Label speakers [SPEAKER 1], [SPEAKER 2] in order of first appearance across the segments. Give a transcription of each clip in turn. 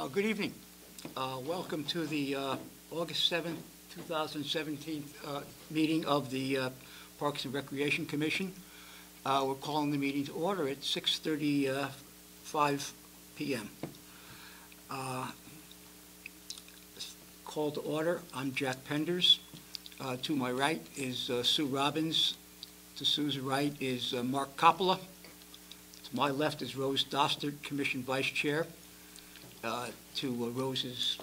[SPEAKER 1] Good evening. Welcome to the August 7th, 2017 meeting of the Parks and Recreation Commission. We're calling the meeting to order at 6:35 p.m. Call to order. I'm Jack Penders. To my right is Sue Robbins. To Sue's right is Mark Coppola. To my left is Rose Dostert, Commission Vice Chair. To Rose's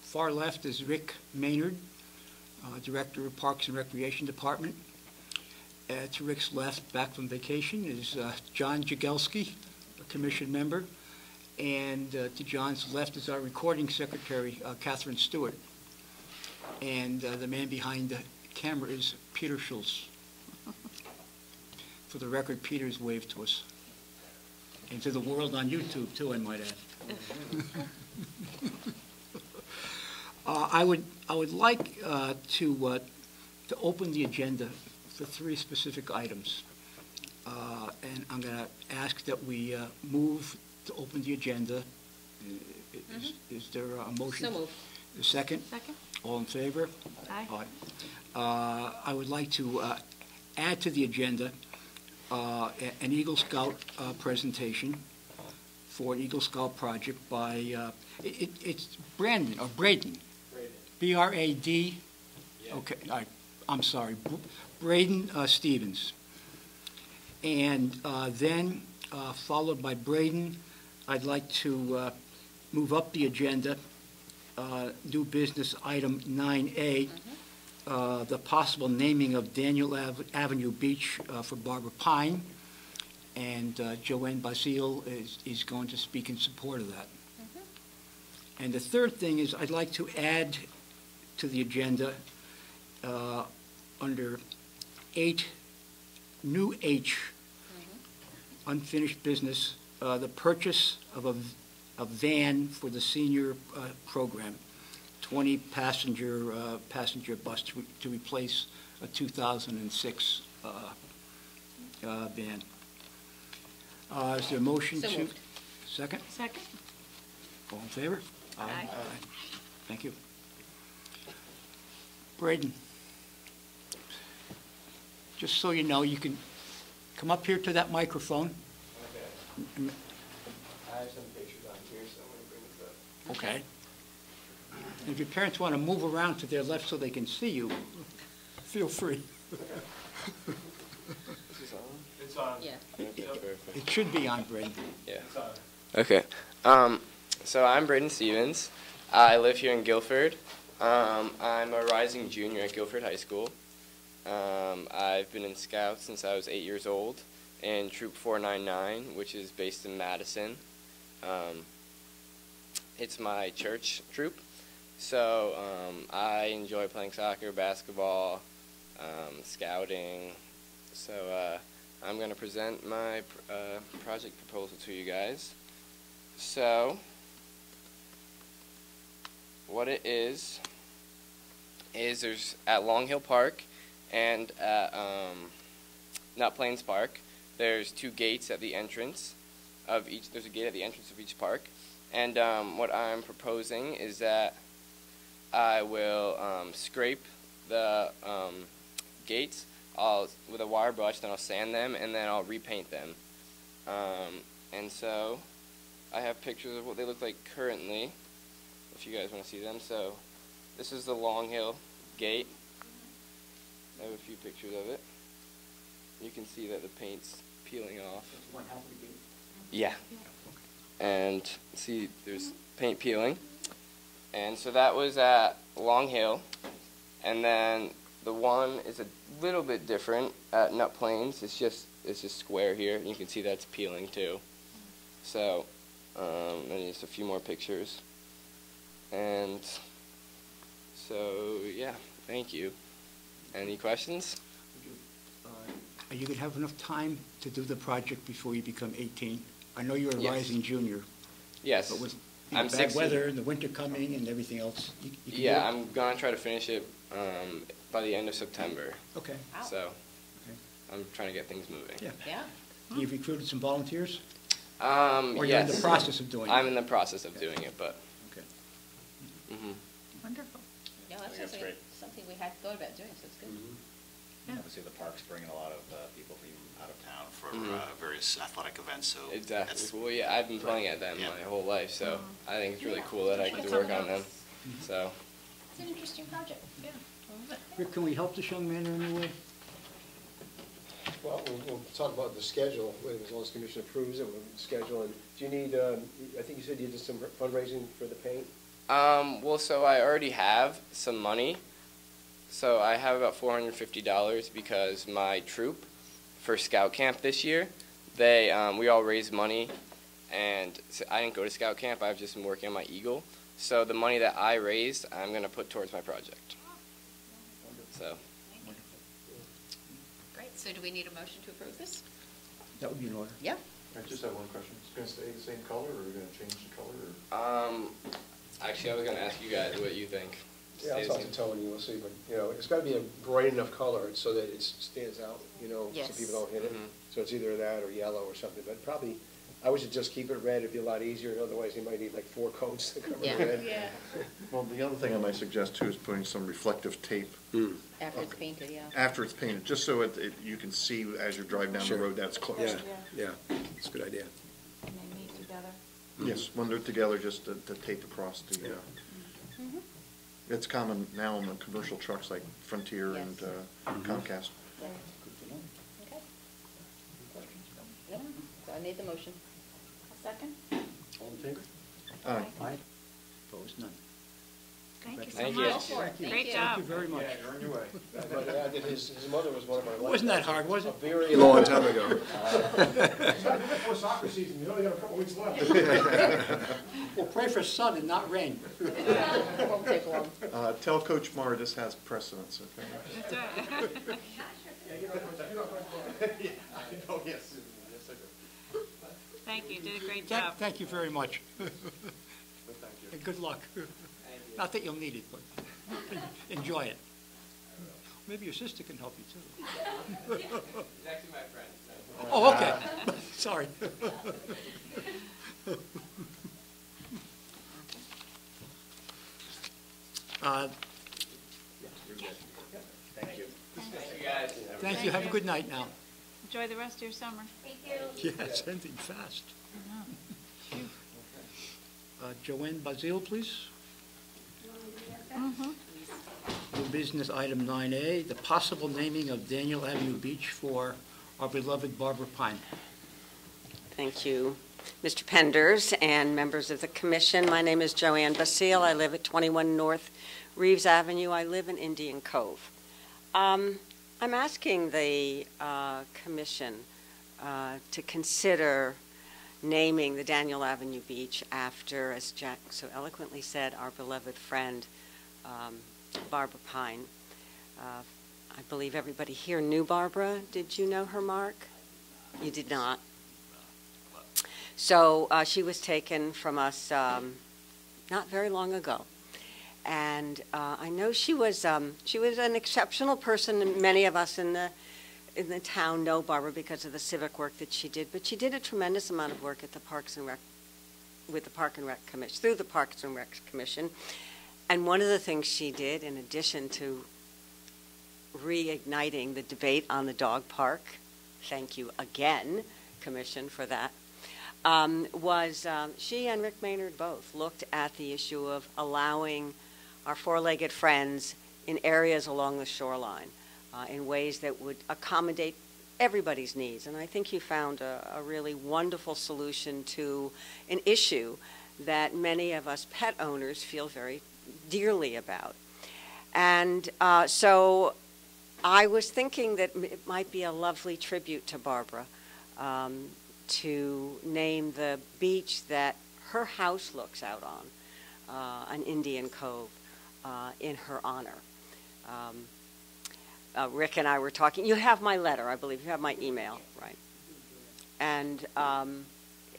[SPEAKER 1] far left is Rick Maynard, Director of Parks and Recreation Department. To Rick's left, back from vacation, is John Jagelski, a Commission member. And to John's left is our recording secretary, Catherine Stewart. And the man behind the camera is Peter Schultz. For the record, Peter's waved to us. And to the world on YouTube, too, I might add. I would like to open the agenda for three specific items, and I'm going to ask that we move to open the agenda. Is there a motion?
[SPEAKER 2] So moved.
[SPEAKER 1] A second?
[SPEAKER 2] Second.
[SPEAKER 1] All in favor?
[SPEAKER 2] Aye.
[SPEAKER 1] Aye. I would like to add to the agenda an Eagle Scout presentation for an Eagle Scout project by, it's Brandon, or Braden. B-R-A-D? Yeah. Okay, I'm sorry, Britton Stevens. And then, followed by Braden, I'd like to move up the agenda, new business item 9A, the possible naming of Daniel Avenue Beach for Barbara Pine. And Joanne Vasily is going to speak in support of that. And the third thing is I'd like to add to the agenda under 8, new H, unfinished business, the purchase of a van for the senior program, 20-passenger bus to replace a 2006 van. Is there a motion
[SPEAKER 2] So
[SPEAKER 1] to?
[SPEAKER 2] moved.
[SPEAKER 1] Second?
[SPEAKER 2] Second.
[SPEAKER 1] All in favor?
[SPEAKER 2] Aye.
[SPEAKER 1] Thank you. Braden, just so you know, you can come up here to that microphone.
[SPEAKER 3] Okay. I have some pictures on here, so I'm going to bring this up.
[SPEAKER 1] Okay. And if your parents want to move around to their left so they can see you, feel free.
[SPEAKER 3] It's on.
[SPEAKER 2] Yeah.
[SPEAKER 1] It should be on, Braden.
[SPEAKER 3] Yeah. Okay. So I'm Britton Stevens. I live here in Guilford. I'm a rising junior at Guilford High School. I've been in Scouts since I was 8 years old in Troop 499, which is based in Madison. It's my church troop. So I enjoy playing soccer, basketball, scouting. So I'm going to present my project proposal to you guys. So what it is there's at Long Hill Park and at Nut Plains Park, there's two gates at the entrance of each. There's a gate at the entrance of each park, and what I'm proposing is that I will scrape the gates with a wire brush, then I'll sand them, and then I'll repaint them. And so I have pictures of what they look like currently, if you guys want to see them. So this is the Long Hill gate. I have a few pictures of it. You can see that the paint's peeling off.
[SPEAKER 1] One half of the gate?
[SPEAKER 3] Yeah. And see, there's paint peeling. And so that was at Long Hill. And then the one is a little bit different at Nut Plains. It's just square here. You can see that's peeling too. So, and just a few more pictures. And so, yeah, thank you. Any questions?
[SPEAKER 1] Are you going to have enough time to do the project before you become 18? I know you're a
[SPEAKER 3] Yes.
[SPEAKER 1] rising junior.
[SPEAKER 3] Yes.
[SPEAKER 1] But with
[SPEAKER 3] I'm
[SPEAKER 1] bad
[SPEAKER 3] 16.
[SPEAKER 1] weather and the winter coming and everything else, you can do it?
[SPEAKER 3] I'm going to try to finish it by the end of September.
[SPEAKER 1] Okay.
[SPEAKER 2] Wow.
[SPEAKER 3] So
[SPEAKER 1] Okay.
[SPEAKER 3] I'm trying to get things moving.
[SPEAKER 1] Yeah.
[SPEAKER 2] Yeah.
[SPEAKER 1] You've recruited some volunteers? Or you're in
[SPEAKER 3] Yes.
[SPEAKER 1] the process of doing it?
[SPEAKER 3] I'm in the process of doing it, but
[SPEAKER 2] Wonderful.
[SPEAKER 4] Yeah,
[SPEAKER 5] I
[SPEAKER 4] that's
[SPEAKER 5] think that's great.
[SPEAKER 4] something we hadn't thought about doing, so it's good.
[SPEAKER 2] Yeah.
[SPEAKER 5] Obviously, the park's bringing a lot of people from out of town for various athletic events, so.
[SPEAKER 3] Exactly.
[SPEAKER 5] that's-
[SPEAKER 3] Well, yeah, I've been playing at them
[SPEAKER 5] Yeah.
[SPEAKER 3] my whole life, so I think it's really
[SPEAKER 4] Yeah.
[SPEAKER 3] cool that I
[SPEAKER 4] Check
[SPEAKER 3] get
[SPEAKER 4] out
[SPEAKER 3] to work
[SPEAKER 4] some of
[SPEAKER 3] on them.
[SPEAKER 4] those.
[SPEAKER 3] So,
[SPEAKER 4] It's an interesting project. Yeah.
[SPEAKER 1] Rick, can we help this young man in any way?
[SPEAKER 6] Well, we'll talk about the schedule, as long as the commission approves it, we'll schedule. And do you need, I think you said you did some fundraising for the paint?
[SPEAKER 3] well, so I already have some money. So I have about $450 because my troop for scout camp this year, we all raised money, and so I didn't go to scout camp. I've just been working on my Eagle. So the money that I raised, I'm going to put towards my project. So.
[SPEAKER 4] Great, so do we need a motion to approve this?
[SPEAKER 1] That would be in order.
[SPEAKER 4] Yeah.
[SPEAKER 7] I just have one question. It's going to stay the same color, or are we going to change the color? Or?
[SPEAKER 3] Actually, I was going to ask you guys what you think.
[SPEAKER 6] Yeah, I'll talk to Tony, we'll see, but, it's got to be a bright enough color so that it stands out, so
[SPEAKER 4] Yes.
[SPEAKER 6] people don't hit it.
[SPEAKER 3] Mhm.
[SPEAKER 6] So it's either that or yellow or something, but probably, I would just keep it red, it'd be a lot easier, otherwise you might need like 4 coats to cover
[SPEAKER 4] Yeah.
[SPEAKER 6] the red.
[SPEAKER 4] Yeah.
[SPEAKER 7] Well, the other thing I might suggest too is putting some reflective tape
[SPEAKER 4] After it's painted, yeah.
[SPEAKER 7] after it's painted, just so you can see as you're driving down the
[SPEAKER 6] Sure.
[SPEAKER 7] road that it's closed.
[SPEAKER 6] Yeah, it's a good idea.
[SPEAKER 2] And they meet together.
[SPEAKER 7] Yes, when they're together, just to tape across the,
[SPEAKER 4] Mm-hmm.
[SPEAKER 7] it's common now in the commercial trucks like Frontier and Comcast.
[SPEAKER 4] Okay. Yep, so I made the motion.
[SPEAKER 2] Second?
[SPEAKER 6] All in favor?
[SPEAKER 7] Aye.
[SPEAKER 1] Aye. Opposed? None.
[SPEAKER 2] Thank you so
[SPEAKER 3] Thank you.
[SPEAKER 2] much.
[SPEAKER 4] Go for it. Thank
[SPEAKER 2] Great
[SPEAKER 4] you.
[SPEAKER 2] job.
[SPEAKER 1] Thank you very much.
[SPEAKER 6] You're on your way. But his mother was one of our.
[SPEAKER 1] Wasn't that hard, was
[SPEAKER 6] A
[SPEAKER 1] it?
[SPEAKER 6] very long time ago. Before soccer season, you only got a couple weeks left.
[SPEAKER 1] Well, pray for sun and not rain.
[SPEAKER 4] It won't take long.
[SPEAKER 7] Tell Coach Marr this has precedence, okay?
[SPEAKER 2] That's right.
[SPEAKER 6] Oh, yes.
[SPEAKER 2] Thank you, you did a great job.
[SPEAKER 1] Thank you very much. And good luck. Not that you'll need it, but enjoy it. Maybe your sister can help you too.
[SPEAKER 3] He's actually my friend. So.
[SPEAKER 1] Oh, okay. Sorry.
[SPEAKER 3] Thank you. Thank you, guys.
[SPEAKER 1] Thank you. Have a good night now.
[SPEAKER 2] Enjoy the rest of your summer.
[SPEAKER 1] Yeah, it's ending fast. Joanne Vasily, please. New business item 9A, the possible naming of Daniel Avenue Beach for our beloved Barbara Pine.
[SPEAKER 8] Thank you, Mr. Penders and members of the commission. My name is Joanne Vasily. I live at 21 North Reeves Avenue. I live in Indian Cove. I'm asking the commission to consider naming the Daniel Avenue Beach after, as Jack so eloquently said, our beloved friend, Barbara Pine. I believe everybody here knew Barbara. Did you know her, Mark? You did not. So she was taken from us not very long ago. And I know she was an exceptional person, and many of us in the town know Barbara because of the civic work that she did. But she did a tremendous amount of work at the Parks and Rec, with the Park and Rec Commission, through the Parks and Rec Commission. And one of the things she did, in addition to reigniting the debate on the dog park, thank you again, Commission, for that, was she and Rick Maynard both looked at the issue of allowing our four-legged friends in areas along the shoreline in ways that would accommodate everybody's needs. And I think you found a really wonderful solution to an issue that many of us pet owners feel very dearly about. And so I was thinking that it might be a lovely tribute to Barbara to name the beach that her house looks out on Indian Cove, in her honor. Rick and I were talking. You have my letter, I believe. You have my email, right? And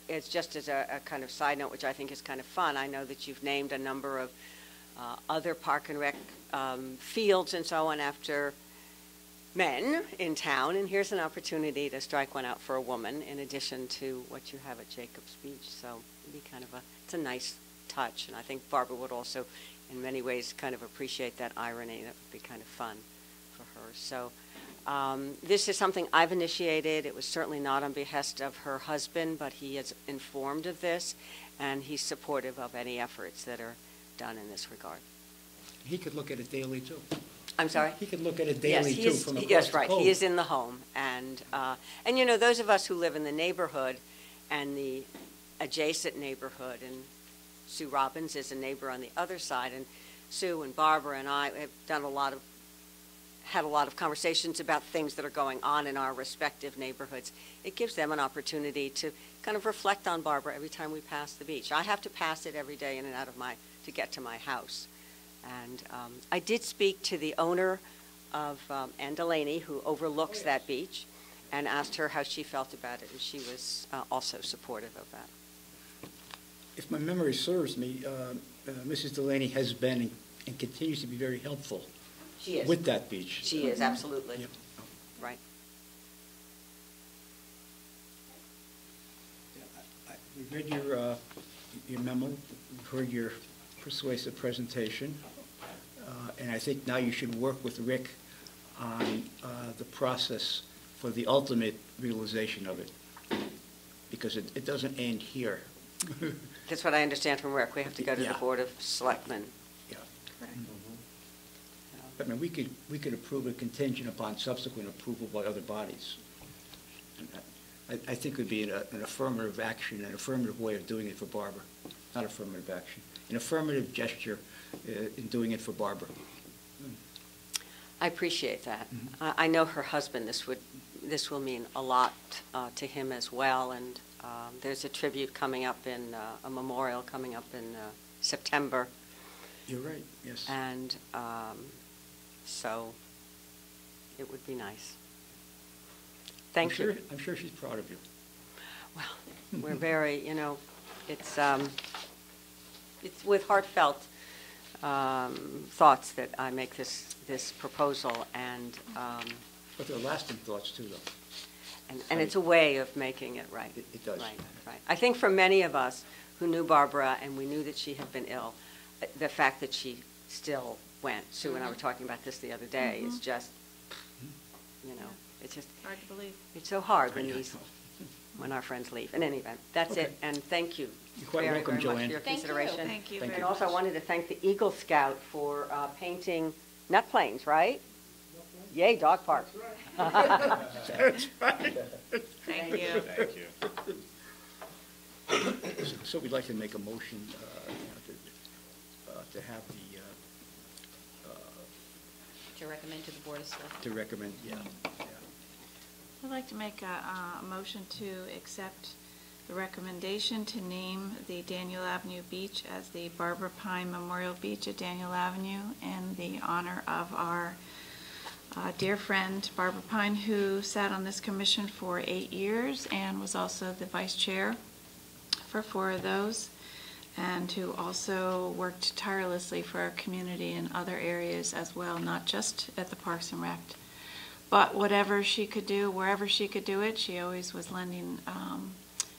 [SPEAKER 8] it's just as a kind of side note, which I think is kind of fun. I know that you've named a number of other Park and Rec fields and so on after men in town, and here's an opportunity to strike one out for a woman in addition to what you have at Jacobs Beach. So it'd be kind of it's a nice touch, and I think Barbara would also in many ways kind of appreciate that irony. That would be kind of fun for her. So this is something I've initiated. It was certainly not on behest of her husband, but he is informed of this, and he's supportive of any efforts that are done in this regard.
[SPEAKER 1] He could look at it daily, too.
[SPEAKER 8] I'm sorry?
[SPEAKER 1] He could look at it
[SPEAKER 8] Yes,
[SPEAKER 1] daily,
[SPEAKER 8] he
[SPEAKER 1] too,
[SPEAKER 8] is,
[SPEAKER 1] from across
[SPEAKER 8] yes,
[SPEAKER 1] the
[SPEAKER 8] right.
[SPEAKER 1] cove.
[SPEAKER 8] He is in the home, and you know, those of us who live in the neighborhood and the adjacent neighborhood, and Sue Robbins is a neighbor on the other side, and Sue and Barbara and I have had a lot of conversations about things that are going on in our respective neighborhoods. It gives them an opportunity to kind of reflect on Barbara every time we pass the beach. I have to pass it every day in and out of to get to my house. And I did speak to the owner of Ann Delaney, who overlooks that beach, and asked her how she felt about it, and she was also supportive of that.
[SPEAKER 1] If my memory serves me, Mrs. Delaney has been and continues to be very helpful
[SPEAKER 8] She is.
[SPEAKER 1] with that beach.
[SPEAKER 8] She is, absolutely.
[SPEAKER 1] Yep.
[SPEAKER 8] Right.
[SPEAKER 1] We've read your memo, we've heard your persuasive presentation, and I think now you should work with Rick on the process for the ultimate realization of it, because it doesn't end here.
[SPEAKER 8] That's what I understand from Rick. We have to go to the
[SPEAKER 1] Yeah.
[SPEAKER 8] Board of Selectmen.
[SPEAKER 1] Yeah. I mean, we could approve it contingent upon subsequent approval by other bodies. And I think it would be an affirmative action, an affirmative way of doing it for Barbara, not affirmative action, an affirmative gesture in doing it for Barbara.
[SPEAKER 8] I appreciate that. I know her husband, this will mean a lot to him as well, and there's a tribute coming up a memorial coming up in September.
[SPEAKER 1] You're right, yes.
[SPEAKER 8] And so it would be nice. Thank you.
[SPEAKER 1] I'm sure she's proud of you.
[SPEAKER 8] Well, we're very, it's with heartfelt thoughts that I make this proposal, and
[SPEAKER 1] But they're lasting thoughts, too, though.
[SPEAKER 8] and it's a way of making it right.
[SPEAKER 1] It does.
[SPEAKER 8] Right. I think for many of us who knew Barbara and we knew that she had been ill, the fact that she still went, Sue and I were talking about this the other day, is just, it's just,
[SPEAKER 2] Hard to believe.
[SPEAKER 8] it's so hard
[SPEAKER 1] I know.
[SPEAKER 8] when our friends leave. In any event, that's
[SPEAKER 1] Okay.
[SPEAKER 8] it, and thank you
[SPEAKER 1] You're quite
[SPEAKER 8] very,
[SPEAKER 1] welcome,
[SPEAKER 8] very much
[SPEAKER 1] Joanne.
[SPEAKER 8] for your
[SPEAKER 4] Thank you.
[SPEAKER 8] consideration.
[SPEAKER 2] Thank you
[SPEAKER 1] Thank
[SPEAKER 2] very
[SPEAKER 8] And
[SPEAKER 2] much.
[SPEAKER 8] also, I wanted to thank the Eagle Scout for painting nut planes, right? Yay, dog park.
[SPEAKER 1] That's right.
[SPEAKER 2] Thank you.
[SPEAKER 5] Thank you.
[SPEAKER 1] So we'd like to make a motion to have
[SPEAKER 4] To recommend to the Board of Selectmen.
[SPEAKER 1] to recommend, yeah.
[SPEAKER 2] I'd like to make a motion to accept the recommendation to name the Daniel Avenue Beach as the Barbara Pine Memorial Beach at Daniel Avenue in the honor of our dear friend Barbara Pine, who sat on this commission for 8 years and was also the vice chair for 4 of those, and who also worked tirelessly for our community in other areas as well, not just at the Parks and Rec. But whatever she could do, wherever she could do it, she always was lending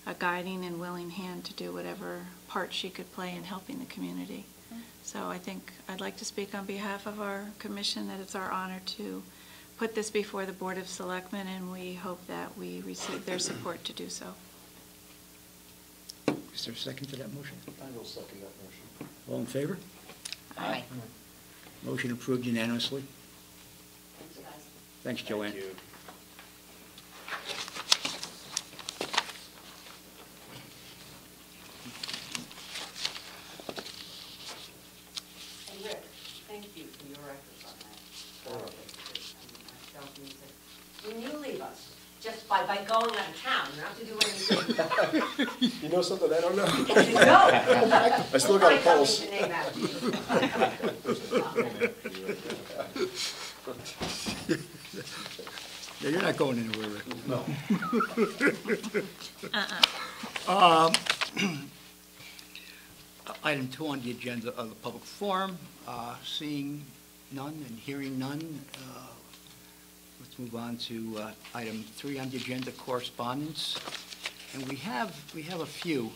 [SPEAKER 2] a guiding and willing hand to do whatever part she could play in helping the community. So I think I'd like to speak on behalf of our commission that it's our honor to put this before the Board of Selectmen, and we hope that we receive their support to do so.
[SPEAKER 1] Is there a second to that motion?
[SPEAKER 6] I will second that motion.
[SPEAKER 1] All in favor?
[SPEAKER 4] Aye.
[SPEAKER 1] Motion approved unanimously. Thanks, Joanne.
[SPEAKER 5] Thank you.
[SPEAKER 8] And Rick, thank you for your efforts on that. I don't mean to- When you leave us, just by going out of town, you don't have to do anything.
[SPEAKER 6] You know something I don't know?
[SPEAKER 8] No.
[SPEAKER 6] I still got a pulse.
[SPEAKER 8] We'll find something to name after you.
[SPEAKER 1] Yeah, you're not going anywhere, Rick.
[SPEAKER 6] No.
[SPEAKER 1] Item 2 on the agenda of the public forum, seeing none and hearing none. Let's move on to item 3 on the agenda, correspondence. And we have a few.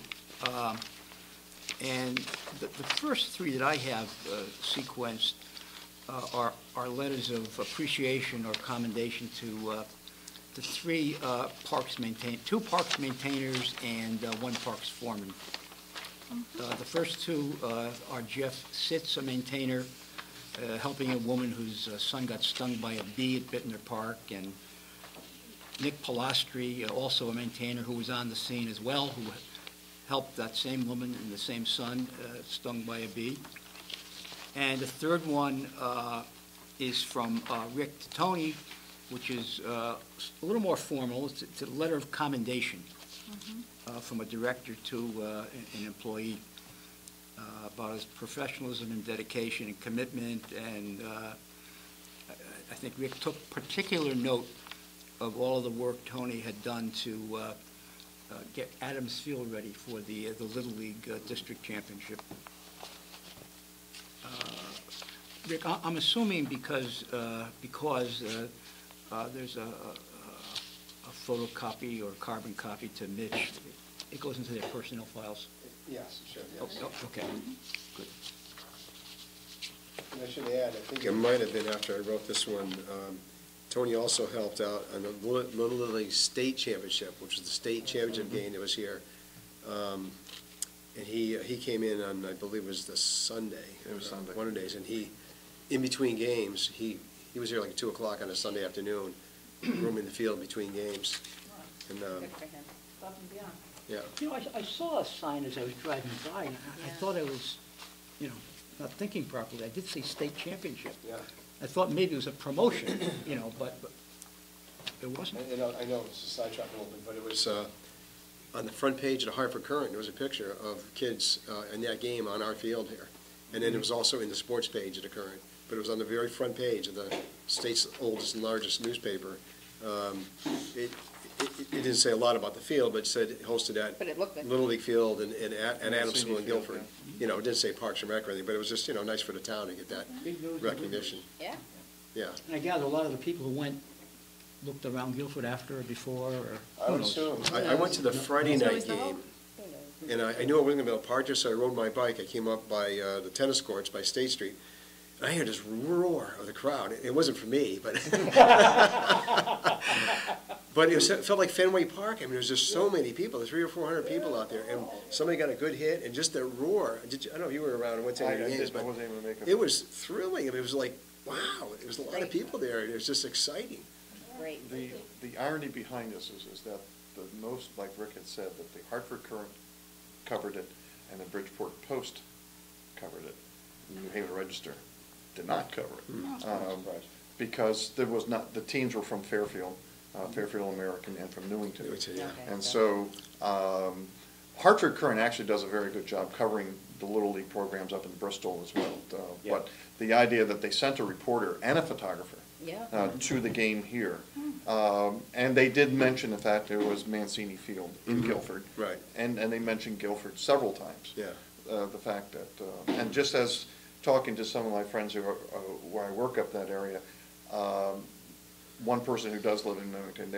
[SPEAKER 1] And the first three that I have sequenced are letters of appreciation or commendation to the two parks maintainers and one parks foreman. The first two are Jeff Sitz, a maintainer, helping a woman whose son got stung by a bee at Bittner Park, and Nick Pilastri, also a maintainer who was on the scene as well, who helped that same woman and the same son stung by a bee. And the third one is from Rick to Tony, which is a little more formal. It's a letter of commendation from a director to an employee about his professionalism and dedication and commitment. And I think Rick took particular note of all of the work Tony had done to get Adams Field ready for the Little League District Championship. Rick, I'm assuming because there's a photocopy or carbon copy to Mitch, it goes into their personnel files.
[SPEAKER 6] Yes, sure,
[SPEAKER 1] Oh,
[SPEAKER 6] yes.
[SPEAKER 1] okay, good.
[SPEAKER 6] And I should add, I think it might have been after I wrote this one, Tony also helped out on the Little League State Championship, which was the state championship game that was here. And he came in on, I believe it was the Sunday.
[SPEAKER 7] It was Sunday.
[SPEAKER 6] One of the days, and he, in between games, he was here like 2 o'clock on a Sunday afternoon, rooming the field between games. And,
[SPEAKER 4] Good for him.
[SPEAKER 2] Above and beyond.
[SPEAKER 6] yeah.
[SPEAKER 1] You know, I saw a sign as I was driving by, and I thought I was, not thinking properly. I did say state championship.
[SPEAKER 6] Yeah.
[SPEAKER 1] I thought maybe it was a promotion, but it wasn't.
[SPEAKER 6] I know it's a sidetrack a little bit, but it was on the front page of the Hartford Courant. There was a picture of kids in that game on our field here, and then it was also in the sports page of the Courant. But it was on the very front page of the state's oldest and largest newspaper. It didn't say a lot about the field, but it said it hosted at
[SPEAKER 4] But it looked good.
[SPEAKER 6] Little League Field and Adamsville and
[SPEAKER 7] Field,
[SPEAKER 6] Guilford. You know, it didn't say Parks and Rec or anything, but it was just nice for the town to get that
[SPEAKER 1] Big news.
[SPEAKER 6] recognition.
[SPEAKER 4] Yeah.
[SPEAKER 6] Yeah.
[SPEAKER 1] And I gather a lot of the people who went looked around Guilford after or before, or
[SPEAKER 6] I
[SPEAKER 1] who
[SPEAKER 6] would
[SPEAKER 1] knows?
[SPEAKER 6] assume. I went to the Friday night game, and I knew I wasn't going to be able to park there, so I rode my bike. I came up by the tennis courts by State Street, and I heard this roar of the crowd. It wasn't for me, but but it felt like Fenway Park. I mean, there was just so many people. There's 300 or 400 people out there, and somebody got a good hit, and just the roar. I don't know if you were around and went to any of the games, but
[SPEAKER 7] I wasn't able to make it.
[SPEAKER 6] it was thrilling. I mean, it was like, wow, there was a lot of people there, and it was just exciting.
[SPEAKER 4] Great.
[SPEAKER 7] The irony behind this is that the most, like Rick had said, that the Hartford Courant covered it and the Bridgeport Post covered it. The New Haven Register did not cover it. Because there was not, the teams were from Fairfield, Fairfield American, and from Newington.
[SPEAKER 6] Newington, yeah.
[SPEAKER 7] And so Hartford Courant actually does a very good job covering the Little League programs up in Bristol as well. But the idea that they sent a reporter and a photographer
[SPEAKER 4] Yeah.
[SPEAKER 7] to the game here. And they did mention, in fact, there was Mancini Field in Guilford.
[SPEAKER 6] Right.
[SPEAKER 7] And they mentioned Guilford several times.
[SPEAKER 6] Yeah.
[SPEAKER 7] The fact that, and just as talking to some of my friends where I work up that area, one person who does live in Newington,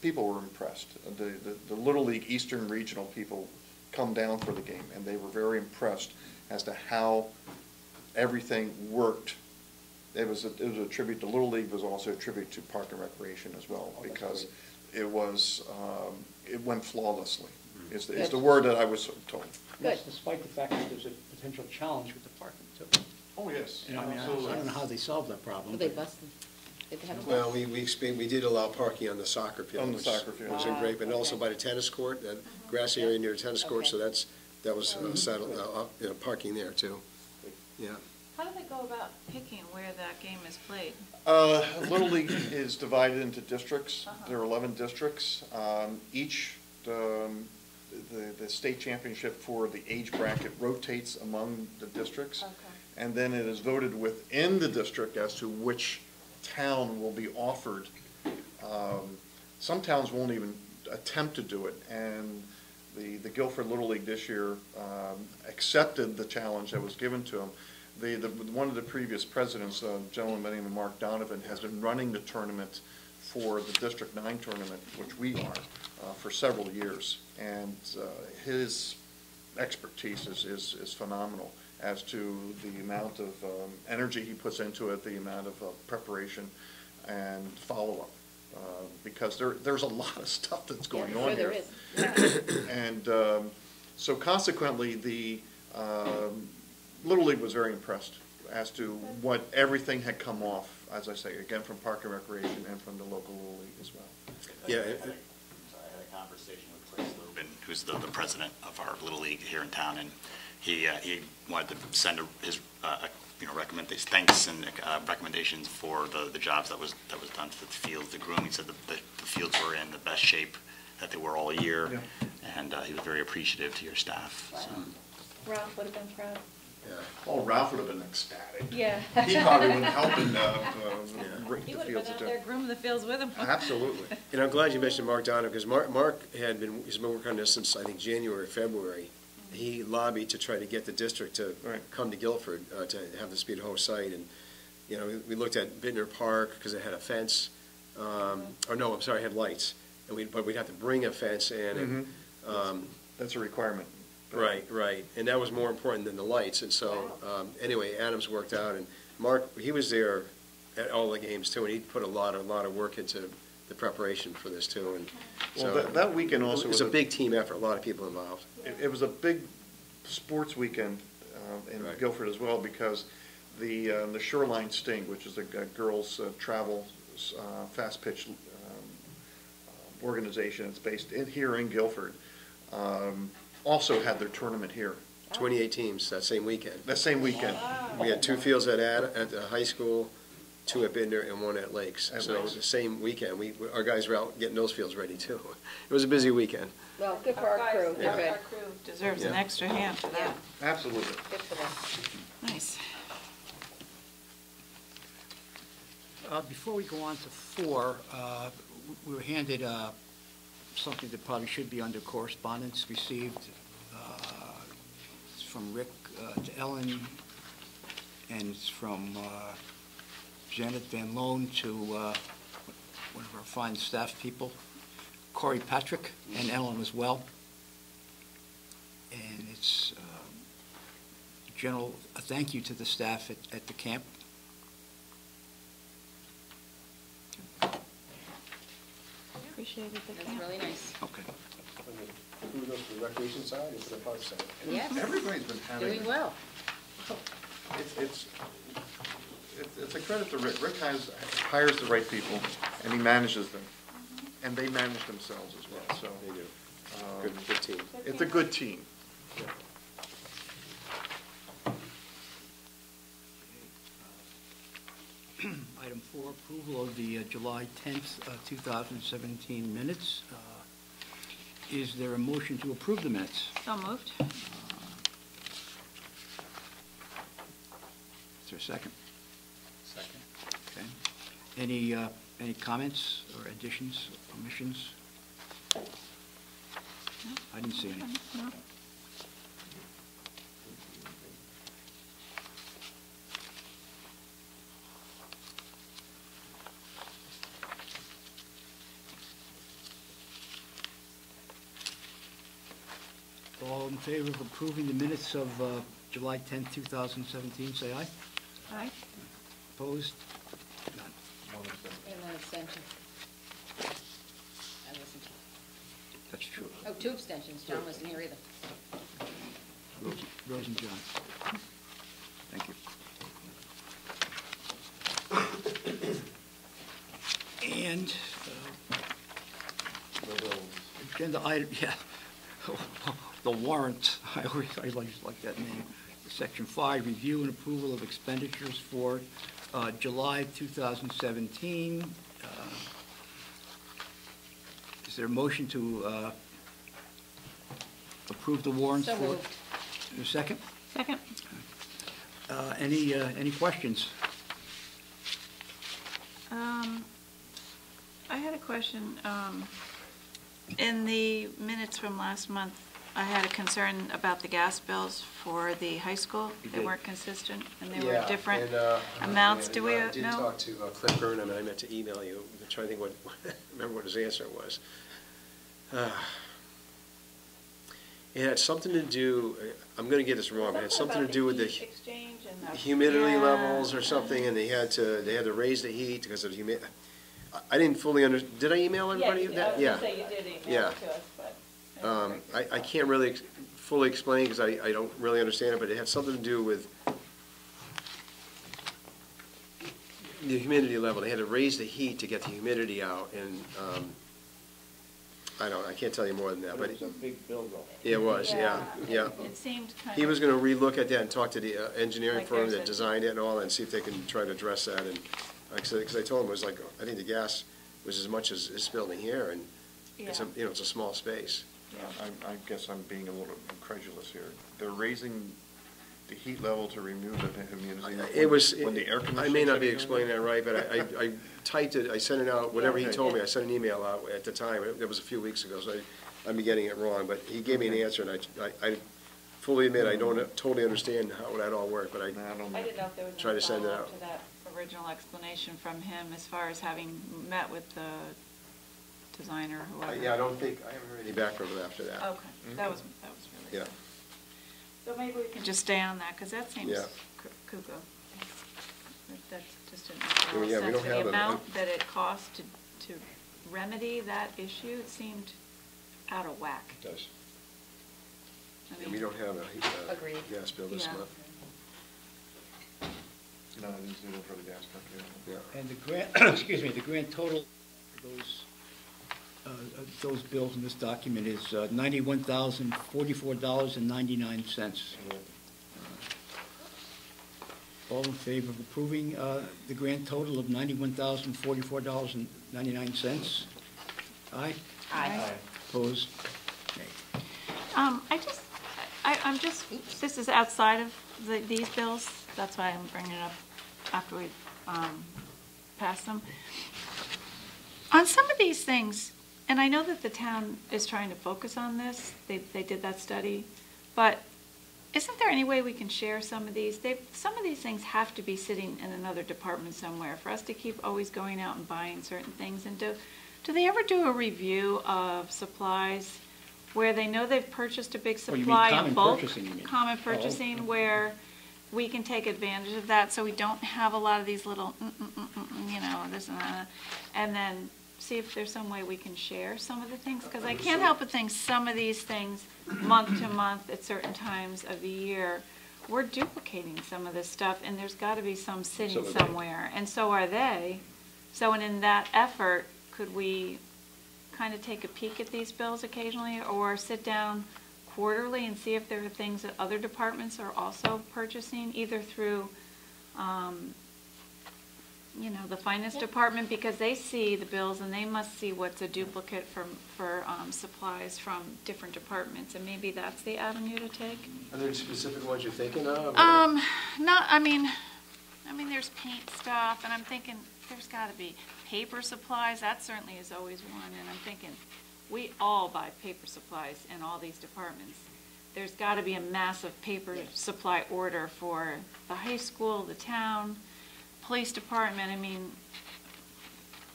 [SPEAKER 7] people were impressed. The Little League Eastern Regional people come down for the game, and they were very impressed as to how everything worked. It was a tribute to Little League, was also a tribute to Park and Recreation as well, because it went flawlessly, is the word that I was told.
[SPEAKER 1] That's despite the fact that there's a potential challenge with the parking, too.
[SPEAKER 7] Oh, yes,
[SPEAKER 1] I mean, I don't know how they solved that problem.
[SPEAKER 4] Well, they busted. Did they have a
[SPEAKER 6] Well, we did allow parking on the soccer field.
[SPEAKER 7] On the
[SPEAKER 6] which
[SPEAKER 7] soccer field.
[SPEAKER 6] was great, but also by the tennis court, that grassy area near the tennis court, so that was settled, parking there too. Yeah.
[SPEAKER 2] How do they go about picking where that game is played?
[SPEAKER 7] Little League is divided into districts. There are 11 districts. Each, the state championship for the age bracket rotates among the districts.
[SPEAKER 2] Okay.
[SPEAKER 7] And then it is voted within the district as to which town will be offered. Some towns won't even attempt to do it, and the Guilford Little League this year accepted the challenge that was given to them. One of the previous presidents, a gentleman by the name of Mark Donovan, has been running the tournament for the District 9 tournament, which we are, for several years. And his expertise is phenomenal as to the amount of energy he puts into it, the amount of preparation and follow-up. Because there's a lot of stuff that's going on
[SPEAKER 4] There
[SPEAKER 7] here.
[SPEAKER 4] is.
[SPEAKER 7] And so consequently, the Little League was very impressed as to what everything had come off, as I say, again, from Park and Recreation and from the local Little League as well.
[SPEAKER 6] Yeah,
[SPEAKER 5] I had a conversation with Chris Lubin, who's the president of our Little League here in town, and he wanted to send his recommend his thanks and recommendations for the jobs that was done to the fields, the grooming. He said the fields were in the best shape that they were all year,
[SPEAKER 7] Yeah.
[SPEAKER 5] and he was very appreciative to your staff. So.
[SPEAKER 4] Ralph would have been proud.
[SPEAKER 7] Oh, Ralph would have been ecstatic.
[SPEAKER 2] Yeah.
[SPEAKER 7] He probably would have helped in
[SPEAKER 2] He
[SPEAKER 7] the
[SPEAKER 2] would have
[SPEAKER 7] fields.
[SPEAKER 2] been out there grooming the fields with him.
[SPEAKER 7] Absolutely.
[SPEAKER 6] and I'm glad you mentioned Mark Donovan, because Mark he's been working on this since, I think, January, February. He lobbied to try to get the district to
[SPEAKER 7] Right.
[SPEAKER 6] come to Guilford to have the speed host site, and we looked at Bittner Park because it had a fence, it had lights, but we'd have to bring a fence in. And,
[SPEAKER 7] That's a requirement.
[SPEAKER 6] Right, and that was more important than the lights, and so, anyway, Adams worked out, and Mark, he was there at all the games too, and he put a lot of work into the preparation for this too, and so.
[SPEAKER 7] Well, that weekend also
[SPEAKER 6] It was a big team effort, a lot of people involved.
[SPEAKER 7] It was a big sports weekend in
[SPEAKER 6] Right.
[SPEAKER 7] Guilford as well, because the Shoreline Sting, which is a girls' travel fast pitch organization, it's based here in Guilford, also had their tournament here
[SPEAKER 6] 28 teams that same weekend.
[SPEAKER 7] that same weekend.
[SPEAKER 6] We had 2 fields at the high school, 2 at Bittner, and 1 at Lakes.
[SPEAKER 7] At
[SPEAKER 6] So it was
[SPEAKER 7] Lakes.
[SPEAKER 6] the same weekend. Our guys were out getting those fields ready too. It was a busy weekend.
[SPEAKER 4] Well, good for our crew. They're good.
[SPEAKER 2] Our crew deserves an
[SPEAKER 6] Yeah.
[SPEAKER 2] extra hand for that.
[SPEAKER 7] Absolutely.
[SPEAKER 4] Good for them.
[SPEAKER 2] Nice.
[SPEAKER 1] Before we go on to 4, we were handed something that probably should be under correspondence received. It's from Rick to Ellen, and it's from Janet Van Loan to one of our fine staff people, Corey Patrick, and Ellen as well. And it's a thank you to the staff at the camp.
[SPEAKER 2] Appreciated the
[SPEAKER 4] That's
[SPEAKER 2] camp.
[SPEAKER 4] really nice.
[SPEAKER 1] Okay.
[SPEAKER 6] Who goes for the recreation side or for the park side?
[SPEAKER 4] Yes,
[SPEAKER 7] Everybody's been having.
[SPEAKER 4] doing well.
[SPEAKER 7] It's a credit to Rick. Rick hires the right people, and he manages them, and they manage themselves as well. So
[SPEAKER 6] They do. Good team.
[SPEAKER 7] it's a good team.
[SPEAKER 1] Item 4, approval of the July 10th, 2017 minutes. Is there a motion to approve the minutes?
[SPEAKER 2] So moved.
[SPEAKER 1] Is there a second?
[SPEAKER 5] Second.
[SPEAKER 1] Okay. Any comments or additions, omissions? I didn't see any.
[SPEAKER 2] No.
[SPEAKER 1] All in favor of approving the minutes of July 10th, 2017, say aye.
[SPEAKER 2] Aye.
[SPEAKER 1] Opposed? None.
[SPEAKER 4] And one abstention. I wasn't.
[SPEAKER 1] That's true.
[SPEAKER 4] Oh, 2 abstentions. John wasn't here either.
[SPEAKER 1] Rose and John. Thank you. And agenda item, the warrant, I like that name. Section 5, review and approval of expenditures for July 2017. Is there a motion to approve the warrants?
[SPEAKER 4] So
[SPEAKER 1] for?
[SPEAKER 4] moved.
[SPEAKER 1] Is there a second?
[SPEAKER 2] Second.
[SPEAKER 1] Any questions?
[SPEAKER 2] I had a question. In the minutes from last month, I had a concern about the gas bills for the high school. They weren't consistent, and they were different amounts. Do we
[SPEAKER 6] I did
[SPEAKER 2] know?
[SPEAKER 6] talk to Cliff Burnham, and I meant to email you, to try to think remember what his answer was. It had something to do, I'm gonna get this wrong, but it had something to do with the
[SPEAKER 2] heat exchange and the
[SPEAKER 6] humidity
[SPEAKER 2] yeah.
[SPEAKER 6] levels or something, and they had to raise the heat because of the humidity. I didn't fully did I email everybody that? Yeah.
[SPEAKER 2] say you did email
[SPEAKER 6] Yeah.
[SPEAKER 2] it to us, but.
[SPEAKER 6] I can't really fully explain because I don't really understand it, but it had something to do with the humidity level. They had to raise the heat to get the humidity out, and I can't tell you more than that, but.
[SPEAKER 9] It was a big bill though.
[SPEAKER 6] Yeah, it was, yeah.
[SPEAKER 2] It seemed kind of.
[SPEAKER 6] He was gonna relook at that and talk to the engineering
[SPEAKER 2] Like
[SPEAKER 6] firm
[SPEAKER 2] there's
[SPEAKER 6] that
[SPEAKER 2] a-
[SPEAKER 6] designed it and all, and see if they can try to address that, and, like I said, because I told him, it was like, I think the gas was as much as this building here, and it's a,
[SPEAKER 2] Yeah.
[SPEAKER 6] it's a small space.
[SPEAKER 7] I guess I'm being a little incredulous here. They're raising the heat level to remove the humidity.
[SPEAKER 6] It was,
[SPEAKER 7] When the air
[SPEAKER 6] I
[SPEAKER 7] conditioning.
[SPEAKER 6] may not be explaining that right, but I typed it, I sent it out, whatever he
[SPEAKER 7] Okay.
[SPEAKER 6] told me, I sent an email out at the time, it was a few weeks ago, so I'm getting it wrong, but he gave me an answer, and I fully admit, I don't totally understand how that all worked, but
[SPEAKER 7] I don't know.
[SPEAKER 2] I didn't know if there was
[SPEAKER 6] Try
[SPEAKER 2] any
[SPEAKER 6] to send it
[SPEAKER 2] follow-up
[SPEAKER 6] out.
[SPEAKER 2] to that original explanation from him as far as having met with the designer or whoever.
[SPEAKER 6] yeah, I don't think, I haven't heard any back from him after that.
[SPEAKER 2] Okay, that was really
[SPEAKER 6] Yeah.
[SPEAKER 2] good. So maybe we can just stay on that, because that seems
[SPEAKER 6] Yeah.
[SPEAKER 2] cuckoo. That's just an
[SPEAKER 6] Yeah, we
[SPEAKER 2] overall
[SPEAKER 6] don't
[SPEAKER 2] sense for the
[SPEAKER 6] have a-
[SPEAKER 2] amount that it costs to remedy that issue. It seemed out of whack.
[SPEAKER 6] It does.
[SPEAKER 2] I
[SPEAKER 6] And we
[SPEAKER 2] mean,
[SPEAKER 6] don't have a
[SPEAKER 4] Agreed.
[SPEAKER 6] gas bill this
[SPEAKER 2] Yeah.
[SPEAKER 6] month.
[SPEAKER 7] No, I didn't see one for the gas company.
[SPEAKER 6] Yeah.
[SPEAKER 1] And the grant, excuse me, the grand total for those bills in this document is $91,044.99. All in favor of approving the grand total of $91,044.99? Aye?
[SPEAKER 2] Aye.
[SPEAKER 1] Opposed? Nay.
[SPEAKER 2] I'm just, this is outside of these bills, that's why I'm bringing it up after we pass them. On some of these things, and I know that the town is trying to focus on this, they did that study, but isn't there any way we can share some of these? Some of these things have to be sitting in another department somewhere for us to keep always going out and buying certain things. And do they ever do a review of supplies where they know they've purchased a big
[SPEAKER 1] Oh, you mean
[SPEAKER 2] supply in
[SPEAKER 1] common
[SPEAKER 2] bulk?
[SPEAKER 1] purchasing, you mean?
[SPEAKER 2] Common
[SPEAKER 1] Oh,
[SPEAKER 2] purchasing,
[SPEAKER 1] okay.
[SPEAKER 2] where we can take advantage of that, so we don't have a lot of these little, this and that, and then see if there's some way we can share some of the things, because I can't help but think some of these things, month to month, at certain times of the year, we're duplicating some of this stuff, and there's got to be some sitting
[SPEAKER 6] So are they.
[SPEAKER 2] somewhere, and so are they. So, and in that effort, could we kind of take a peek at these bills occasionally, or sit down quarterly and see if there are things that other departments are also purchasing, either through, the finance department, because they see the bills and they must see what's a duplicate for supplies from different departments, and maybe that's the avenue to take.
[SPEAKER 6] Are there specific ones you're thinking of?
[SPEAKER 2] There's paint stuff, and I'm thinking there's got to be paper supplies. That certainly is always one, and I'm thinking we all buy paper supplies in all these departments. There's got to be a massive paper supply order for the high school, the town, police department.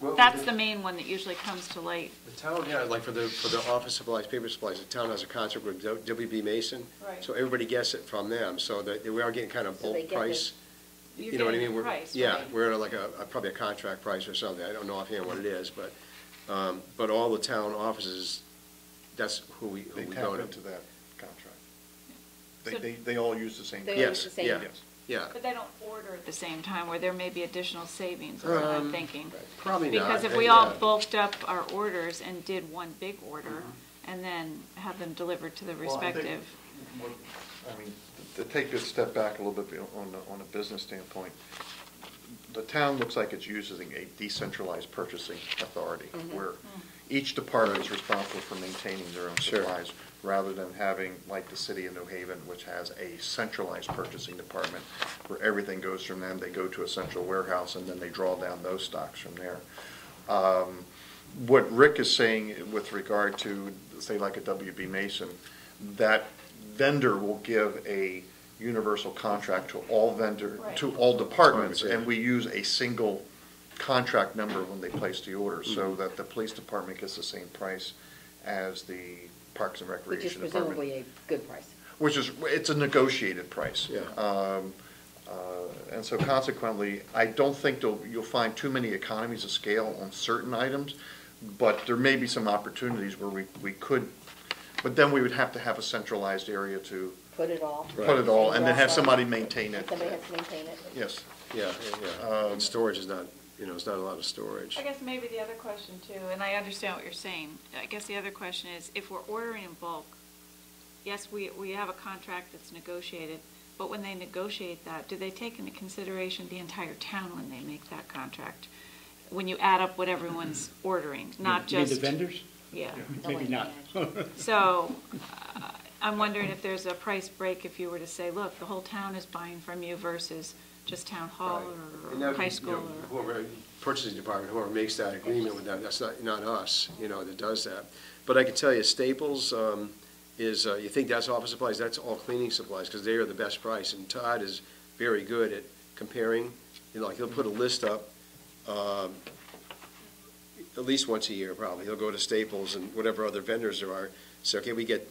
[SPEAKER 6] Well,
[SPEAKER 2] That's the main one that usually comes to light.
[SPEAKER 6] The town, yeah, like for the office supplies, paper supplies, the town has a contract with WB Mason.
[SPEAKER 2] Right.
[SPEAKER 6] So everybody gets it from them, so that we are getting kind of
[SPEAKER 4] So they
[SPEAKER 6] bulk
[SPEAKER 4] get
[SPEAKER 6] price.
[SPEAKER 2] You're
[SPEAKER 6] You know what I
[SPEAKER 2] getting
[SPEAKER 6] mean?
[SPEAKER 2] a price,
[SPEAKER 6] Yeah,
[SPEAKER 2] right?
[SPEAKER 6] we're at like probably a contract price or something. I don't know offhand what it is, but all the town offices, that's who we
[SPEAKER 7] They
[SPEAKER 6] go
[SPEAKER 7] tap
[SPEAKER 6] to.
[SPEAKER 7] into that contract.
[SPEAKER 2] So-
[SPEAKER 7] They all use the same.
[SPEAKER 4] They
[SPEAKER 7] contract.
[SPEAKER 4] use the same.
[SPEAKER 6] Yeah,
[SPEAKER 7] Yes.
[SPEAKER 6] yeah.
[SPEAKER 2] But they don't order at the same time, where there may be additional savings, is what I'm thinking.
[SPEAKER 6] Probably not.
[SPEAKER 2] Because if we all bulked up our orders and did one big order, and then have them delivered to the
[SPEAKER 7] Well, I think
[SPEAKER 2] respective.
[SPEAKER 7] To take a step back a little bit on a business standpoint, the town looks like it's using a decentralized purchasing authority, where each department is responsible for maintaining their own
[SPEAKER 6] Sure.
[SPEAKER 7] supplies, rather than having, like the city of New Haven, which has a centralized purchasing department, where everything goes from them, they go to a central warehouse, and then they draw down those stocks from there. What Rick is saying with regard to, say, like a WB Mason, that vendor will give a universal contract to all to all departments, and we use a single contract number when they place the order, so that the police department gets the same price as the Parks and
[SPEAKER 4] Which is
[SPEAKER 7] Recreation Department.
[SPEAKER 4] presumably a good price.
[SPEAKER 7] It's a negotiated price.
[SPEAKER 6] Yeah.
[SPEAKER 7] And so consequently, I don't think you'll find too many economies of scale on certain items, but there may be some opportunities where we could, but then we would have to have a centralized area to
[SPEAKER 4] Put it all.
[SPEAKER 7] put it all, and then have somebody maintain it.
[SPEAKER 4] Somebody has to maintain it.
[SPEAKER 7] Yes.
[SPEAKER 6] Yeah, and storage is not, it's not a lot of storage.
[SPEAKER 2] I guess maybe the other question too, and I understand what you're saying, I guess the other question is, if we're ordering in bulk, yes, we have a contract that's negotiated, but when they negotiate that, do they take into consideration the entire town when they make that contract? When you add up what everyone's ordering, not
[SPEAKER 1] You mean
[SPEAKER 2] just.
[SPEAKER 1] the vendors?
[SPEAKER 2] Yeah.
[SPEAKER 1] Maybe not.
[SPEAKER 2] So, I'm wondering if there's a price break if you were to say, look, the whole town is buying from you versus just town hall
[SPEAKER 6] And
[SPEAKER 2] or
[SPEAKER 6] that,
[SPEAKER 2] high school or.
[SPEAKER 6] Whoever, purchasing department, whoever makes that agreement with them, that's not us, that does that. But I can tell you, Staples is, you think that's office supplies, that's all cleaning supplies, because they are the best price. And Todd is very good at comparing, like he'll put a list up, at least once a year probably. He'll go to Staples and whatever other vendors there are, say, okay, we get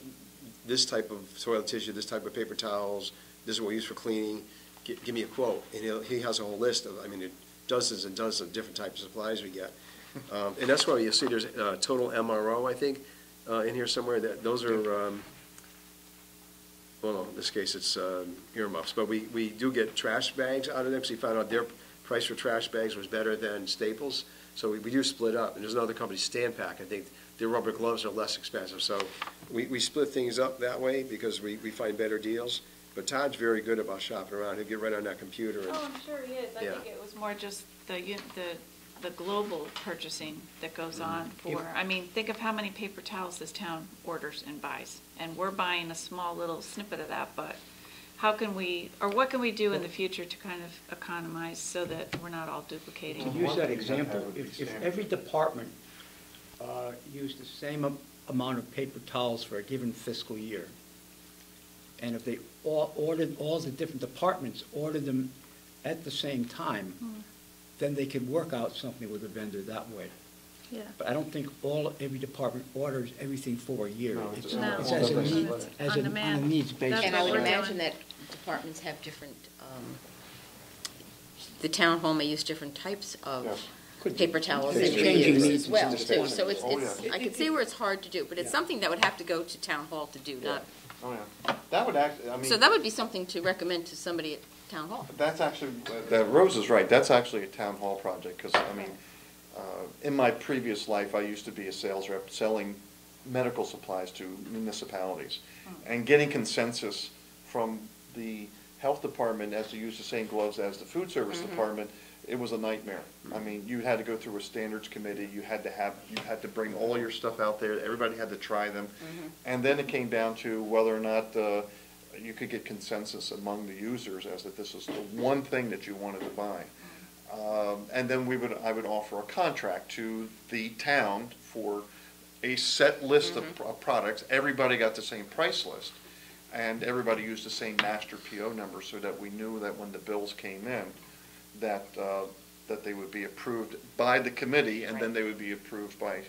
[SPEAKER 6] this type of toilet tissue, this type of paper towels, this is what we use for cleaning, give me a quote. And he has a whole list of, dozens and dozens of different types of supplies we get. And that's why you'll see there's total MRO, I think, in here somewhere. That those are, well, no, in this case it's earmuffs. But we do get trash bags out of them, so we found out their price for trash bags was better than Staples. So we do split up. And there's another company, Standpack, I think their rubber gloves are less expensive. So we split things up that way because we find better deals. But Todd's very good about shopping around. He'll get right on that computer. And,
[SPEAKER 2] Oh, I'm sure he is. I
[SPEAKER 6] Yeah.
[SPEAKER 2] think it was more just the global purchasing that goes on for, think of how many paper towels this town orders and buys. And we're buying a small little snippet of that, but how can we, or what can we do in the future to kind of economize so that we're not all
[SPEAKER 1] To
[SPEAKER 2] duplicating?
[SPEAKER 1] use that example, if every department used the same amount of paper towels for a given fiscal year, and if they all the different departments ordered them at the same time, then they could work out something with the vendor that way.
[SPEAKER 2] Yeah.
[SPEAKER 1] But I don't think every department orders everything for a year.
[SPEAKER 7] No,
[SPEAKER 1] It's
[SPEAKER 2] No.
[SPEAKER 1] as a need,
[SPEAKER 2] On
[SPEAKER 1] on a
[SPEAKER 2] demand.
[SPEAKER 1] needs basis.
[SPEAKER 2] That's
[SPEAKER 4] And I
[SPEAKER 2] what
[SPEAKER 4] would
[SPEAKER 2] we're
[SPEAKER 4] imagine
[SPEAKER 2] doing.
[SPEAKER 4] that departments have different, the town hall may use different types of
[SPEAKER 7] Yes.
[SPEAKER 1] Could be.
[SPEAKER 4] paper towels
[SPEAKER 1] There's
[SPEAKER 4] that we
[SPEAKER 1] changing
[SPEAKER 4] use
[SPEAKER 1] needs
[SPEAKER 4] as well,
[SPEAKER 1] and
[SPEAKER 4] too.
[SPEAKER 1] things.
[SPEAKER 4] So it's,
[SPEAKER 7] Oh, yeah.
[SPEAKER 4] I could see where it's hard to do, but it's
[SPEAKER 1] Yeah.
[SPEAKER 4] something that would have to go to town hall to do, not,
[SPEAKER 7] Oh, yeah. That would
[SPEAKER 4] so that would be something to recommend to somebody at town hall.
[SPEAKER 7] That's actually, Rose is right, that's actually a town hall project, because, in my previous life, I used to be a sales rep selling medical supplies to municipalities. And getting consensus from the health department as to use the same gloves as the food service department, it was a nightmare. You had to go through a standards committee, you had to bring all your stuff out there, everybody had to try them. And then it came down to whether or not you could get consensus among the users as that this was the one thing that you wanted to buy. And then I would offer a contract to the town for a set list of products. Everybody got the same price list, and everybody used the same master PO number so that we knew that when the bills came in, that they would be approved by the committee, and then they would be approved by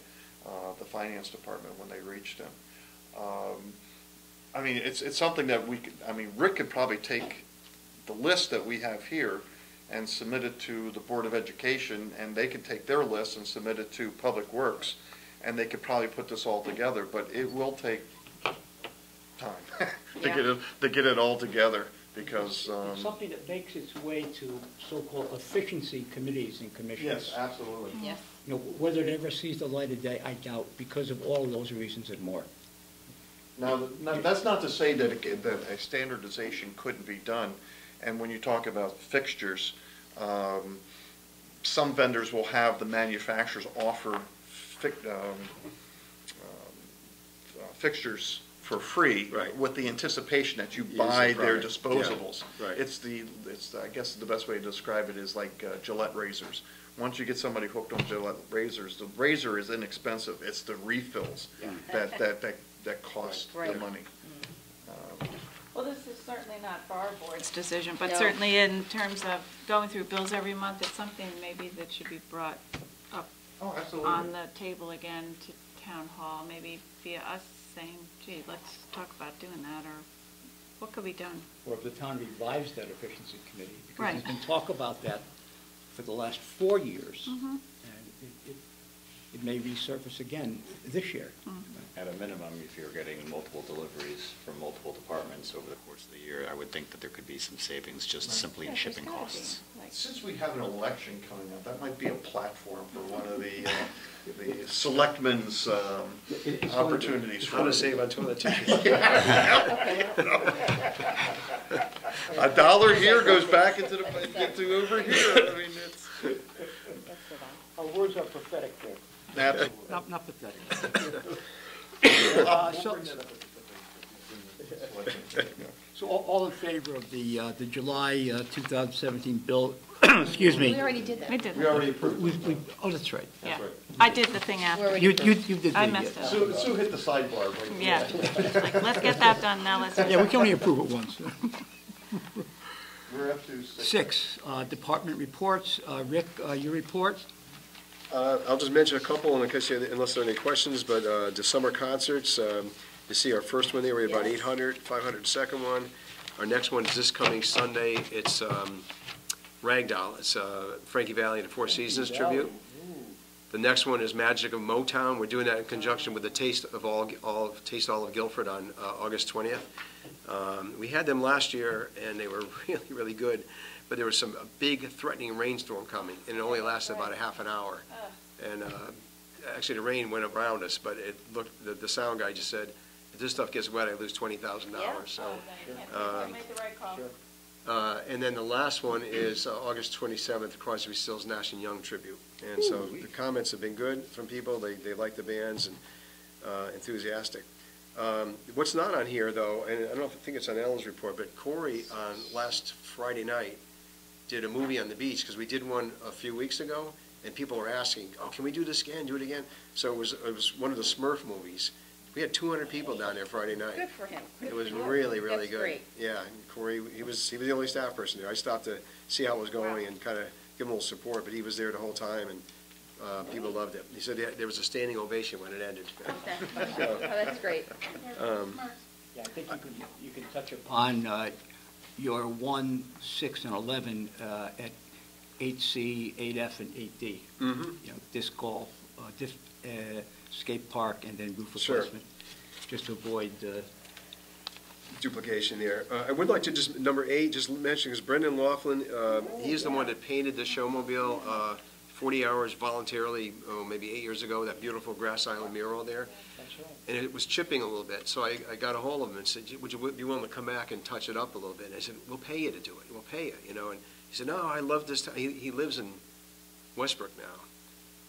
[SPEAKER 7] the finance department when they reached them. It's something that Rick could probably take the list that we have here and submit it to the Board of Education, and they could take their list and submit it to Public Works, and they could probably put this all together, but it will take time to get it all together, because.
[SPEAKER 1] It's something that makes its way to so-called efficiency committees and commissions.
[SPEAKER 7] Yes, absolutely.
[SPEAKER 4] Yes.
[SPEAKER 1] Whether it ever sees the light of day, I doubt, because of all of those reasons and more.
[SPEAKER 7] Now, that's not to say that a standardization couldn't be done. And when you talk about fixtures, some vendors will have the manufacturers offer fixtures for free,
[SPEAKER 6] Right.
[SPEAKER 7] with the anticipation that you
[SPEAKER 6] Use
[SPEAKER 7] buy
[SPEAKER 6] the
[SPEAKER 7] their
[SPEAKER 6] product.
[SPEAKER 7] disposables.
[SPEAKER 6] Yeah, right.
[SPEAKER 7] It's I guess the best way to describe it is like Gillette razors. Once you get somebody hooked on Gillette razors, the razor is inexpensive. It's the refills that cost the
[SPEAKER 4] Right.
[SPEAKER 7] money.
[SPEAKER 2] Well, this is certainly not for our board's decision, but
[SPEAKER 4] No.
[SPEAKER 2] certainly in terms of going through bills every month, it's something maybe that should be brought up
[SPEAKER 7] Oh, absolutely.
[SPEAKER 2] on the table again to town hall, maybe via us saying, gee, let's talk about doing that, or what could be done?
[SPEAKER 1] Or if the town revives that efficiency committee. Because
[SPEAKER 2] Right.
[SPEAKER 1] there's been talk about that for the last 4 years.
[SPEAKER 2] Mm-hmm.
[SPEAKER 1] And it may resurface again this year.
[SPEAKER 5] At a minimum, if you're getting multiple deliveries from multiple departments over the course of the year, I would think that there could be some savings just simply in
[SPEAKER 2] Yeah, there's
[SPEAKER 5] shipping
[SPEAKER 2] gotta be,
[SPEAKER 5] costs.
[SPEAKER 2] like-
[SPEAKER 7] Since we have an election coming up, that might be a platform for one of the selectmen's opportunities.
[SPEAKER 6] It's going to save on toilet tissue.
[SPEAKER 7] A dollar here goes back into over here. I mean, it's
[SPEAKER 1] Our words are prophetic there.
[SPEAKER 7] absolutely.
[SPEAKER 1] Not pathetic. So all in favor of the July 2017 bill, excuse me?
[SPEAKER 4] We already did that.
[SPEAKER 2] We did
[SPEAKER 7] We
[SPEAKER 2] that,
[SPEAKER 7] already approved.
[SPEAKER 1] Oh, that's right.
[SPEAKER 2] yeah.
[SPEAKER 7] right.
[SPEAKER 2] I did the thing after.
[SPEAKER 4] We're
[SPEAKER 1] You
[SPEAKER 4] already
[SPEAKER 1] did
[SPEAKER 2] I
[SPEAKER 1] the,
[SPEAKER 2] messed up.
[SPEAKER 7] Sue hit the sidebar right there.
[SPEAKER 2] Yeah. Like, let's get that done now, let's.
[SPEAKER 1] Yeah, we can only approve it once.
[SPEAKER 7] We're up to six.
[SPEAKER 1] 6, department reports. Rick, your report?
[SPEAKER 6] I'll just mention a couple, unless there are any questions, but the summer concerts, you see our first one there, we had about 800, 500 second one. Our next one is this coming Sunday. It's Ragdoll. It's Frankie Valli and the Four Seasons tribute. The next one is Magic of Motown. We're doing that in conjunction with the Taste All of Guilford on August 20th. We had them last year, and they were really, really good. But there was a big threatening rainstorm coming, and it only lasted about a half an hour. And actually, the rain went around us, but it looked. The sound guy just said, "If this stuff gets wet, I lose $20,000." So.
[SPEAKER 2] Make the right call.
[SPEAKER 6] And then the last one is August 27th, Crosby, Stills, Nash and Young tribute. And so the comments have been good from people. They like the bands and enthusiastic. What's not on here, though, and I don't think it's on Ellen's report, but Corey on last Friday night did a movie on the beach, because we did one a few weeks ago, and people were asking, oh, can we do this again, do it again? So it was one of the Smurf movies. We had 200 people down there Friday night.
[SPEAKER 4] Good for him.
[SPEAKER 6] It was really, really
[SPEAKER 4] That's
[SPEAKER 6] good.
[SPEAKER 4] great.
[SPEAKER 6] Yeah, and Corey, he was the only staff person there. I stopped to see how it was going and kind of give him a little support, but he was there the whole time, and people loved it. He said there was a standing ovation when it ended.
[SPEAKER 4] Okay. Oh, that's great.
[SPEAKER 1] Yeah, I think you can touch upon your 1, 6, and 11 at 8C, 8F, and 8D.
[SPEAKER 6] Mm-hmm.
[SPEAKER 1] You know, disc golf, skate park, and then roof
[SPEAKER 6] Sure.
[SPEAKER 1] replacement, just to avoid
[SPEAKER 6] Duplication there. I would like to just, number 8, just mention, because Brendan Laughlin, he's the one that painted the showmobile 40 hours voluntarily, maybe 8 years ago, that beautiful Grass Island mural there. And it was chipping a little bit, so I got a hold of him and said, would you be willing to come back and touch it up a little bit? And I said, we'll pay you to do it, we'll pay you, you know. And he said, no, I love this. He lives in Westbrook now.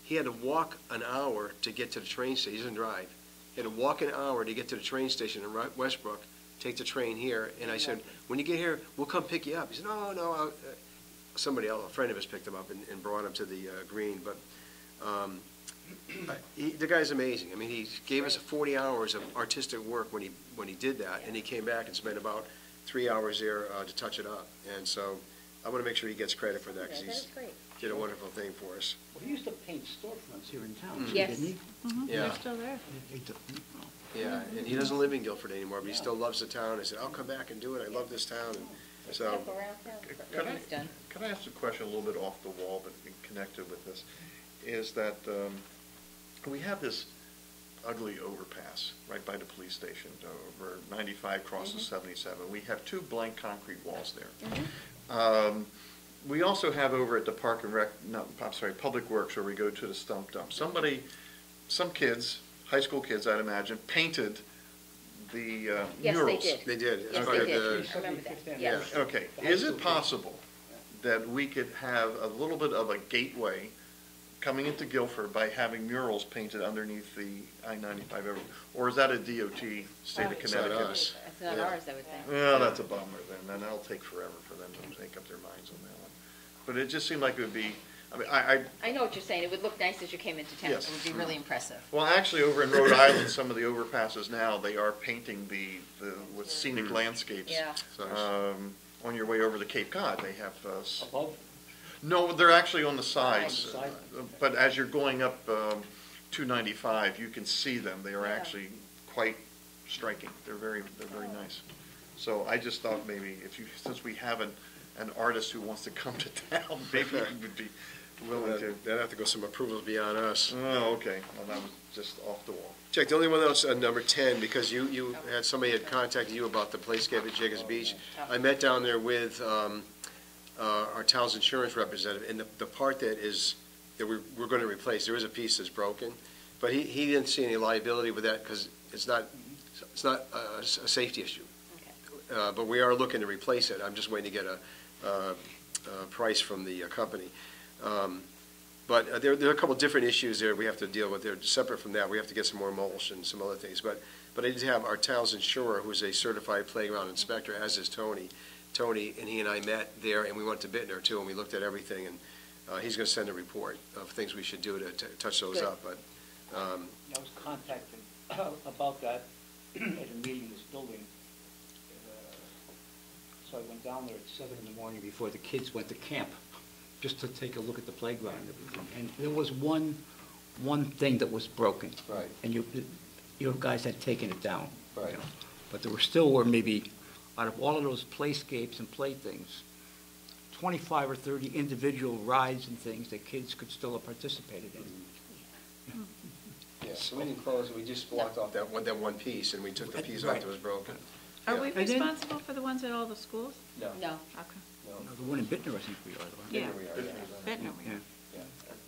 [SPEAKER 6] He had to walk an hour to get to the train station. He doesn't drive. He had to walk an hour to get to the train station in Westbrook, take the train here. And I said, when you get here, we'll come pick you up. He said, no, somebody else, a friend of his picked him up and brought him to the green. But the guy's amazing. I mean, he gave us 40 hours of artistic work when he did that, and he came back and spent about 3 hours there to touch it up. And so I want to make sure he gets credit for that, because
[SPEAKER 4] That's
[SPEAKER 6] he's
[SPEAKER 4] great.
[SPEAKER 6] did a wonderful thing for us.
[SPEAKER 1] Well, he used to paint storefronts here in town,
[SPEAKER 4] Yes.
[SPEAKER 1] didn't he?
[SPEAKER 6] Yeah.
[SPEAKER 2] They're still there.
[SPEAKER 6] Yeah, and he doesn't live in Guilford anymore, but he still loves the town. I said, I'll come back and do it. I love this town. And so,
[SPEAKER 4] Step around town.
[SPEAKER 7] Could I-
[SPEAKER 4] He's done.
[SPEAKER 7] Can I ask a question a little bit off the wall, but connected with this? Is that we have this ugly overpass right by the police station over 95 crosses 77. We have 2 blank concrete walls there. We also have over at the Park and Rec, Public Works, where we go to the stump dump. Some kids, high school kids, I'd imagine, painted the
[SPEAKER 4] Yes,
[SPEAKER 7] murals.
[SPEAKER 4] they did.
[SPEAKER 6] they did. As
[SPEAKER 4] Yes,
[SPEAKER 6] part
[SPEAKER 4] they
[SPEAKER 6] of
[SPEAKER 4] did.
[SPEAKER 6] the-
[SPEAKER 4] I remember that.
[SPEAKER 1] Yeah.
[SPEAKER 4] Yes.
[SPEAKER 7] Okay, is it possible that we could have a little bit of a gateway coming into Guilford by having murals painted underneath the I-95 over, or is that a DOT, state of
[SPEAKER 6] It's not
[SPEAKER 7] Connecticut?
[SPEAKER 6] us.
[SPEAKER 4] That's not
[SPEAKER 6] Yeah.
[SPEAKER 4] ours, I would think.
[SPEAKER 7] Well, that's a bummer then that'll take forever for them to make up their minds on that one. But it just seemed like it would be, I mean,
[SPEAKER 4] I know what you're saying. It would look nice as you came into town.
[SPEAKER 7] Yes.
[SPEAKER 4] It would be really impressive.
[SPEAKER 7] well, actually, over in Rhode Island, some of the overpasses now, they are painting with scenic landscapes.
[SPEAKER 4] Yeah.
[SPEAKER 6] So,
[SPEAKER 7] On your way over to Cape Cod, they have,
[SPEAKER 1] Above?
[SPEAKER 7] no, they're actually on the sides.
[SPEAKER 1] Side.
[SPEAKER 7] But as you're going up 295, you can see them. They are
[SPEAKER 4] Yeah.
[SPEAKER 7] actually quite striking. They're very nice. So I just thought maybe since we have an artist who wants to come to town, maybe he would be willing to.
[SPEAKER 6] That'd have to go some approvals beyond us.
[SPEAKER 7] Oh, okay. Well, that was just off the wall.
[SPEAKER 6] Jack, the only one else on number 10, because you had, somebody had contacted you about the playscape at Jacobs Beach. I met down there with our town's insurance representative, and the part that we're going to replace, there is a piece that's broken, but he didn't see any liability with that because it's not a safety issue.
[SPEAKER 8] Okay.
[SPEAKER 6] But we are looking to replace it. I'm just waiting to get a price from the company. But there are a couple different issues there we have to deal with. They're separate from that. We have to get some more mulch and some other things. But I did have our town's insurer, who's a certified playground inspector, as is Tony. Tony and he and I met there, and we went to Bittner too, and we looked at everything. And he's going to send a report of things we should do to touch those up. But
[SPEAKER 1] I was contacted about that at a meeting in this building. So I went down there at 7 in the morning before the kids went to camp, just to take a look at the playground and everything. And there was one thing that was broken.
[SPEAKER 6] Right.
[SPEAKER 1] And you guys had taken it down.
[SPEAKER 6] Right.
[SPEAKER 1] But there were maybe, out of all of those playscapes and playthings, 25 or 30 individual rides and things that kids could still have participated in.
[SPEAKER 6] yeah, so we didn't close it. We just blocked off that one piece, and we took the piece off that was broken.
[SPEAKER 2] Are
[SPEAKER 6] Yeah.
[SPEAKER 2] we
[SPEAKER 1] And then-
[SPEAKER 2] responsible for the ones at all the schools?
[SPEAKER 4] No.
[SPEAKER 2] Okay.
[SPEAKER 1] No, the one in Bittner, I think we are.
[SPEAKER 2] Yeah.
[SPEAKER 6] We are, yeah.
[SPEAKER 2] Bittner, we are.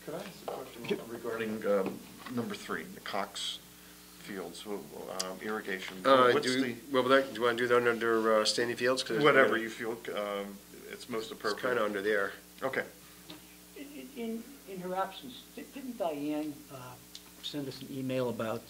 [SPEAKER 7] Could I ask a question regarding number 3, the Cox Fields, irrigation? What's
[SPEAKER 6] do you want to do that under standing fields? 'Cause
[SPEAKER 7] whatever you feel it's most
[SPEAKER 6] It's
[SPEAKER 7] appropriate.
[SPEAKER 6] kind of under there.
[SPEAKER 7] Okay.
[SPEAKER 1] In her absence, didn't Diane send us an email about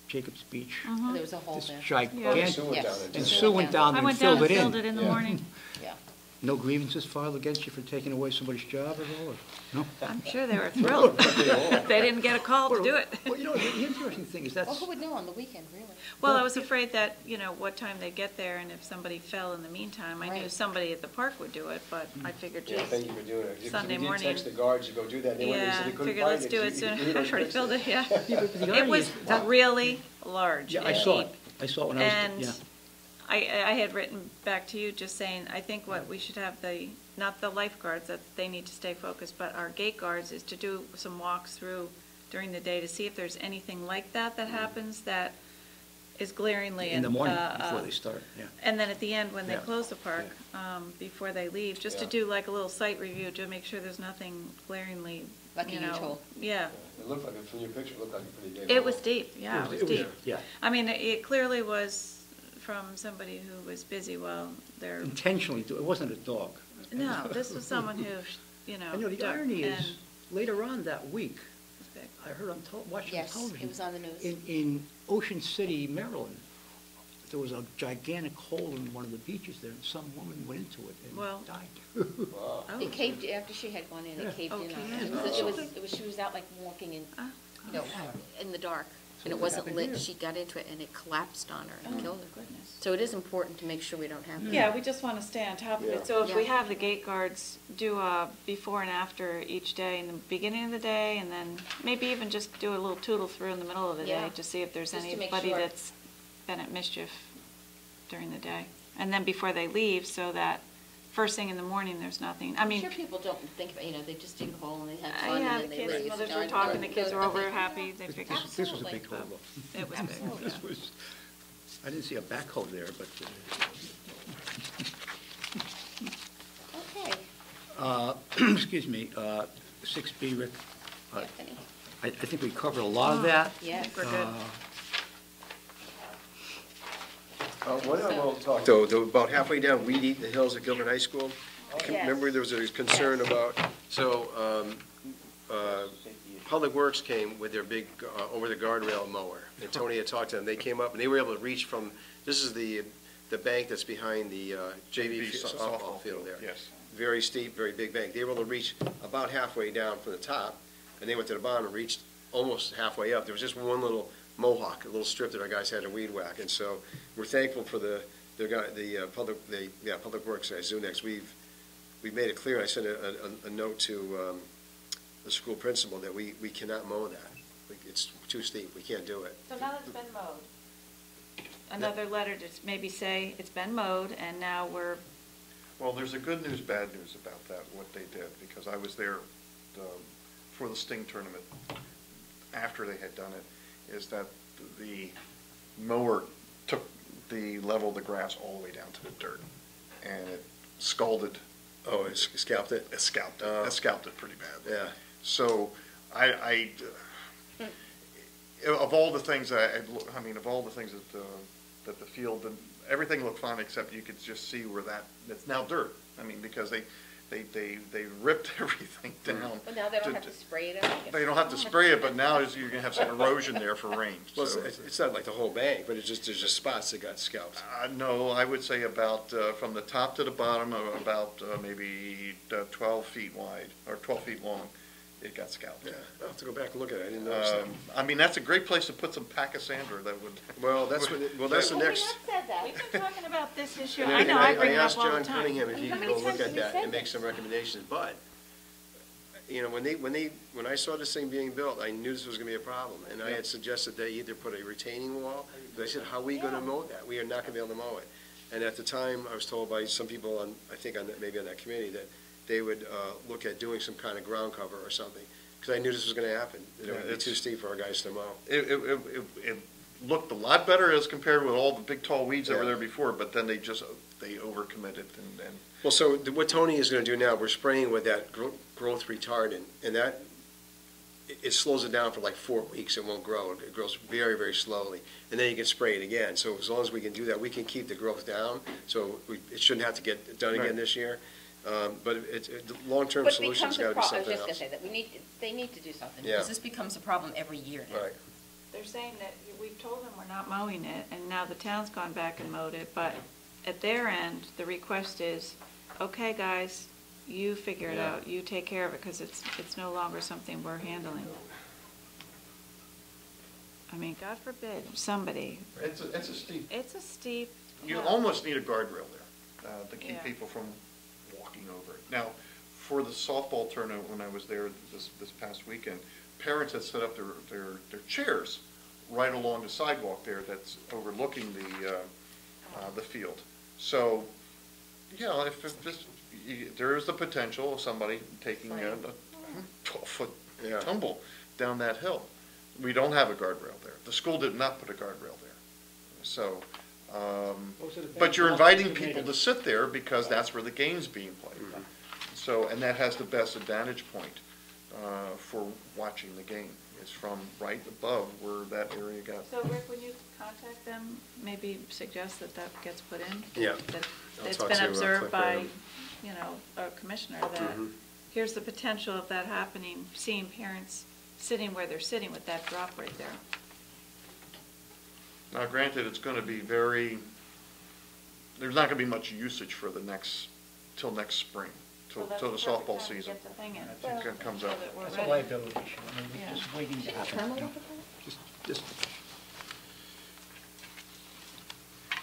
[SPEAKER 1] Jacobs Beach?
[SPEAKER 2] Mhm.
[SPEAKER 4] There was a hole
[SPEAKER 1] This
[SPEAKER 4] there.
[SPEAKER 1] gigantic,
[SPEAKER 6] Sue went
[SPEAKER 4] Yes.
[SPEAKER 6] down there,
[SPEAKER 1] and
[SPEAKER 6] too.
[SPEAKER 1] Sue went down
[SPEAKER 2] I
[SPEAKER 1] there and
[SPEAKER 2] went down
[SPEAKER 1] filled
[SPEAKER 2] and
[SPEAKER 1] it
[SPEAKER 2] filled it
[SPEAKER 1] in.
[SPEAKER 2] in the
[SPEAKER 6] Yeah.
[SPEAKER 2] morning.
[SPEAKER 4] Yeah.
[SPEAKER 1] No grievances filed against you for taking away somebody's job at all? Or- No?
[SPEAKER 2] I'm sure they were thrilled. They didn't get a call to do it.
[SPEAKER 1] Well, the interesting thing is
[SPEAKER 4] Well,
[SPEAKER 1] that's,
[SPEAKER 4] who would know on the weekend, really?
[SPEAKER 2] Well, I was afraid that, what time they'd get there, and if somebody fell in the meantime, I knew
[SPEAKER 4] Right.
[SPEAKER 2] somebody at the park would do it, but I figured,
[SPEAKER 6] Yeah, thank
[SPEAKER 2] geez.
[SPEAKER 6] you for doing it.
[SPEAKER 2] Sunday
[SPEAKER 6] We did
[SPEAKER 2] morning.
[SPEAKER 6] text the guards to go do that. They went, they
[SPEAKER 2] Yeah,
[SPEAKER 6] said they couldn't
[SPEAKER 2] figured
[SPEAKER 6] find
[SPEAKER 2] let's
[SPEAKER 6] it.
[SPEAKER 2] do it soon. I already filled it, yeah.
[SPEAKER 1] Yeah, but the
[SPEAKER 2] It
[SPEAKER 1] irony
[SPEAKER 2] was
[SPEAKER 1] is-
[SPEAKER 2] really large
[SPEAKER 1] yeah, I
[SPEAKER 2] and
[SPEAKER 1] saw
[SPEAKER 2] deep.
[SPEAKER 1] it. I saw it when I was,
[SPEAKER 2] And
[SPEAKER 1] yeah.
[SPEAKER 2] I had written back to you just saying, I think what we should have not the lifeguards, that they need to stay focused, but our gate guards is to do some walks through during the day to see if there's anything like that happens that is glaringly.
[SPEAKER 1] In the morning
[SPEAKER 2] and,
[SPEAKER 1] before they start, yeah.
[SPEAKER 2] And then at the end, when they
[SPEAKER 1] Yeah.
[SPEAKER 2] close the park, before they leave, just to
[SPEAKER 6] Yeah.
[SPEAKER 2] do like a little site review to make sure there's nothing glaringly,
[SPEAKER 4] Like a huge hole.
[SPEAKER 2] Yeah.
[SPEAKER 6] It looked like, from your picture, it looked like a pretty big
[SPEAKER 2] It
[SPEAKER 6] hole.
[SPEAKER 2] was deep, yeah, it was deep.
[SPEAKER 1] Yeah.
[SPEAKER 2] I mean, it clearly was from somebody who was busy while they're,
[SPEAKER 1] Intentionally, it wasn't a dog.
[SPEAKER 2] no, this was someone who,
[SPEAKER 1] I know, the
[SPEAKER 2] dug
[SPEAKER 1] irony
[SPEAKER 2] and
[SPEAKER 1] is, later on that week,
[SPEAKER 2] was big.
[SPEAKER 1] I heard watching
[SPEAKER 4] Yes,
[SPEAKER 1] television.
[SPEAKER 4] it was on the news.
[SPEAKER 1] In Ocean City, Maryland, there was a gigantic hole in one of the beaches there, and some woman went into it
[SPEAKER 2] Well-
[SPEAKER 1] and died.
[SPEAKER 6] Wow.
[SPEAKER 2] Oh.
[SPEAKER 4] It caved, after she had gone in,
[SPEAKER 1] Yeah.
[SPEAKER 4] it caved in on
[SPEAKER 2] Okay.
[SPEAKER 4] her. She was out like walking in,
[SPEAKER 2] Ah,
[SPEAKER 4] in the dark,
[SPEAKER 1] So
[SPEAKER 4] and it
[SPEAKER 1] what
[SPEAKER 4] wasn't
[SPEAKER 1] happened
[SPEAKER 4] lit.
[SPEAKER 1] here?
[SPEAKER 4] She got into it and it collapsed on her
[SPEAKER 2] Oh,
[SPEAKER 4] and killed her.
[SPEAKER 2] goodness.
[SPEAKER 4] So it is important to make sure we don't have that.
[SPEAKER 2] Yeah, we just want to stay on top of
[SPEAKER 6] Yeah.
[SPEAKER 2] it. So if we
[SPEAKER 4] Yeah.
[SPEAKER 2] have the gate guards do a before and after each day, in the beginning of the day, and then maybe even just do a little tootle through in the middle of the
[SPEAKER 4] Yeah.
[SPEAKER 2] day to see if there's
[SPEAKER 4] Just to make
[SPEAKER 2] anybody
[SPEAKER 4] sure.
[SPEAKER 2] that's been at mischief during the day. And then before they leave, so that first thing in the morning, there's nothing. I
[SPEAKER 4] I'm
[SPEAKER 2] mean,
[SPEAKER 4] sure people don't think about, they just dig a hole and they have fun
[SPEAKER 2] yeah,
[SPEAKER 4] and
[SPEAKER 2] the
[SPEAKER 4] then they
[SPEAKER 2] kids,
[SPEAKER 4] leave.
[SPEAKER 2] mothers
[SPEAKER 4] No,
[SPEAKER 2] were
[SPEAKER 4] no,
[SPEAKER 2] talking, the kids were over
[SPEAKER 4] no.
[SPEAKER 2] happy, they figured.
[SPEAKER 1] This was a
[SPEAKER 4] Absolutely.
[SPEAKER 1] big hole, though.
[SPEAKER 2] It was big, yeah.
[SPEAKER 1] This was, I didn't see a backhoe there, but,
[SPEAKER 4] Okay.
[SPEAKER 1] excuse me, 6B, Rick,
[SPEAKER 4] Yeah, Penny.
[SPEAKER 1] I think we covered a lot of that.
[SPEAKER 4] Yes.
[SPEAKER 2] We're good.
[SPEAKER 6] One I will talk, though, about halfway down Weed Eat the Hills at Gilman High School.
[SPEAKER 4] Yes.
[SPEAKER 6] Remember, there was a concern about, Public Works came with their big over the guardrail mower, and Tony had talked to them. They came up, and they were able to reach from, this is the bank that's behind the JV softball field there.
[SPEAKER 7] Yes.
[SPEAKER 6] Very steep, very big bank. They were able to reach about halfway down from the top, and they went to the bottom and reached almost halfway up. There was just one little mohawk, a little strip that our guys had to weed whack, and so we're thankful for Public Works guys, Zunex. We've made it clear. I sent a note to the school principal that we cannot mow that. It's too steep. We can't do it.
[SPEAKER 2] So now that it's been mowed, another letter to maybe say it's been mowed and now we're,
[SPEAKER 7] Well, there's a good news, bad news about that, what they did, because I was there for the Sting tournament after they had done it, is that the mower took the level of the grass all the way down to the dirt, and it scalded.
[SPEAKER 6] Oh, it scalped it?
[SPEAKER 7] It scalped it. It scalped it pretty bad.
[SPEAKER 6] Yeah.
[SPEAKER 7] So of all the things of all the things that the field, and everything looked fine except you could just see where it's now dirt. I mean, because they ripped everything down.
[SPEAKER 4] But now they don't have to spray it out.
[SPEAKER 7] They don't have to spray it, but now you're going to have some erosion there for rain.
[SPEAKER 6] Well,
[SPEAKER 7] So,
[SPEAKER 6] it's not like the whole bank, but there's just spots that got scalped.
[SPEAKER 7] no, I would say about from the top to the bottom, about maybe 12 feet wide or 12 feet long. It got scalped.
[SPEAKER 6] Yeah, I'll have to go back and look at it. I didn't notice that.
[SPEAKER 7] I mean, that's a great place to put some pachysander that would.
[SPEAKER 6] Well, that's the next.
[SPEAKER 2] we've been talking about this issue.
[SPEAKER 6] And
[SPEAKER 2] I know, I bring it
[SPEAKER 6] asked
[SPEAKER 2] up all the
[SPEAKER 6] John
[SPEAKER 2] time.
[SPEAKER 6] Cunningham if he
[SPEAKER 4] How
[SPEAKER 6] could
[SPEAKER 4] many
[SPEAKER 6] go look
[SPEAKER 4] times
[SPEAKER 6] at
[SPEAKER 4] have we
[SPEAKER 6] that
[SPEAKER 4] said
[SPEAKER 6] and make
[SPEAKER 4] this?
[SPEAKER 6] some recommendations, but, you know, when I saw this thing being built, I knew this was gonna be a problem, and I had suggested they either put a retaining wall, but I said, how are we gonna mow that? We are not gonna be able to mow it. And at the time, I was told by some people maybe on that committee, that they would, look at doing some kind of ground cover or something, because I knew this was gonna happen. It would be too steep for our guys to mow.
[SPEAKER 7] It looked a lot better as compared with all the big tall weeds that were there before, but then they overcommitted and
[SPEAKER 6] Well, so what Tony is gonna do now, we're spraying with that growth retardant, and that, it slows it down for like 4 weeks, it won't grow. It grows very, very slowly, and then you can spray it again. So as long as we can do that, we can keep the growth down, so it shouldn't have to get done again
[SPEAKER 7] Right.
[SPEAKER 6] this year. But the long-term
[SPEAKER 4] But it
[SPEAKER 6] solution's
[SPEAKER 4] becomes
[SPEAKER 6] gotta
[SPEAKER 4] a
[SPEAKER 6] be
[SPEAKER 4] problem, I was
[SPEAKER 6] something
[SPEAKER 4] just gonna
[SPEAKER 6] else.
[SPEAKER 4] say that, they need to do something,
[SPEAKER 6] Yeah.
[SPEAKER 4] because this becomes a problem every year now.
[SPEAKER 6] Right.
[SPEAKER 2] They're saying that we've told them we're not mowing it, and now the town's gone back and mowed it, but at their end, the request is, okay, guys, you figure it
[SPEAKER 6] Yeah.
[SPEAKER 2] out, you take care of it, because it's no longer something we're handling. I mean, God forbid, somebody,
[SPEAKER 7] it's a steep.
[SPEAKER 2] it's a steep
[SPEAKER 7] You
[SPEAKER 2] hill.
[SPEAKER 7] almost need a guardrail there to keep
[SPEAKER 2] Yeah.
[SPEAKER 7] people from walking over it. Now, for the softball tournament, when I was there this past weekend, parents had set up their chairs right along the sidewalk there that's overlooking the field. So, yeah, there is the potential of somebody taking a 12-foot
[SPEAKER 6] Yeah.
[SPEAKER 7] tumble down that hill. We don't have a guardrail there. The school did not put a guardrail there. So, but you're inviting people to sit there because that's where the game's being played. So, and that has the best advantage point for watching the game. It's from right above where that area got.
[SPEAKER 2] So Rick, when you contact them, maybe suggest that gets put in?
[SPEAKER 6] Yeah.
[SPEAKER 2] That
[SPEAKER 6] I'll
[SPEAKER 2] it's
[SPEAKER 6] talk
[SPEAKER 2] been
[SPEAKER 6] to,
[SPEAKER 2] observed
[SPEAKER 6] Cliff
[SPEAKER 2] by,
[SPEAKER 6] Graham.
[SPEAKER 2] a commissioner, that here's the potential of that happening, seeing parents sitting where they're sitting with that drop right there.
[SPEAKER 7] Now, granted, it's going to be there's not going to be much usage for till next spring, till the softball season
[SPEAKER 2] Get the thing in.
[SPEAKER 7] comes
[SPEAKER 2] So
[SPEAKER 7] up.
[SPEAKER 2] that we're
[SPEAKER 1] That's a
[SPEAKER 2] ready.
[SPEAKER 1] liability issue. I mean,
[SPEAKER 2] Yeah.
[SPEAKER 1] we're just waiting to happen. Just,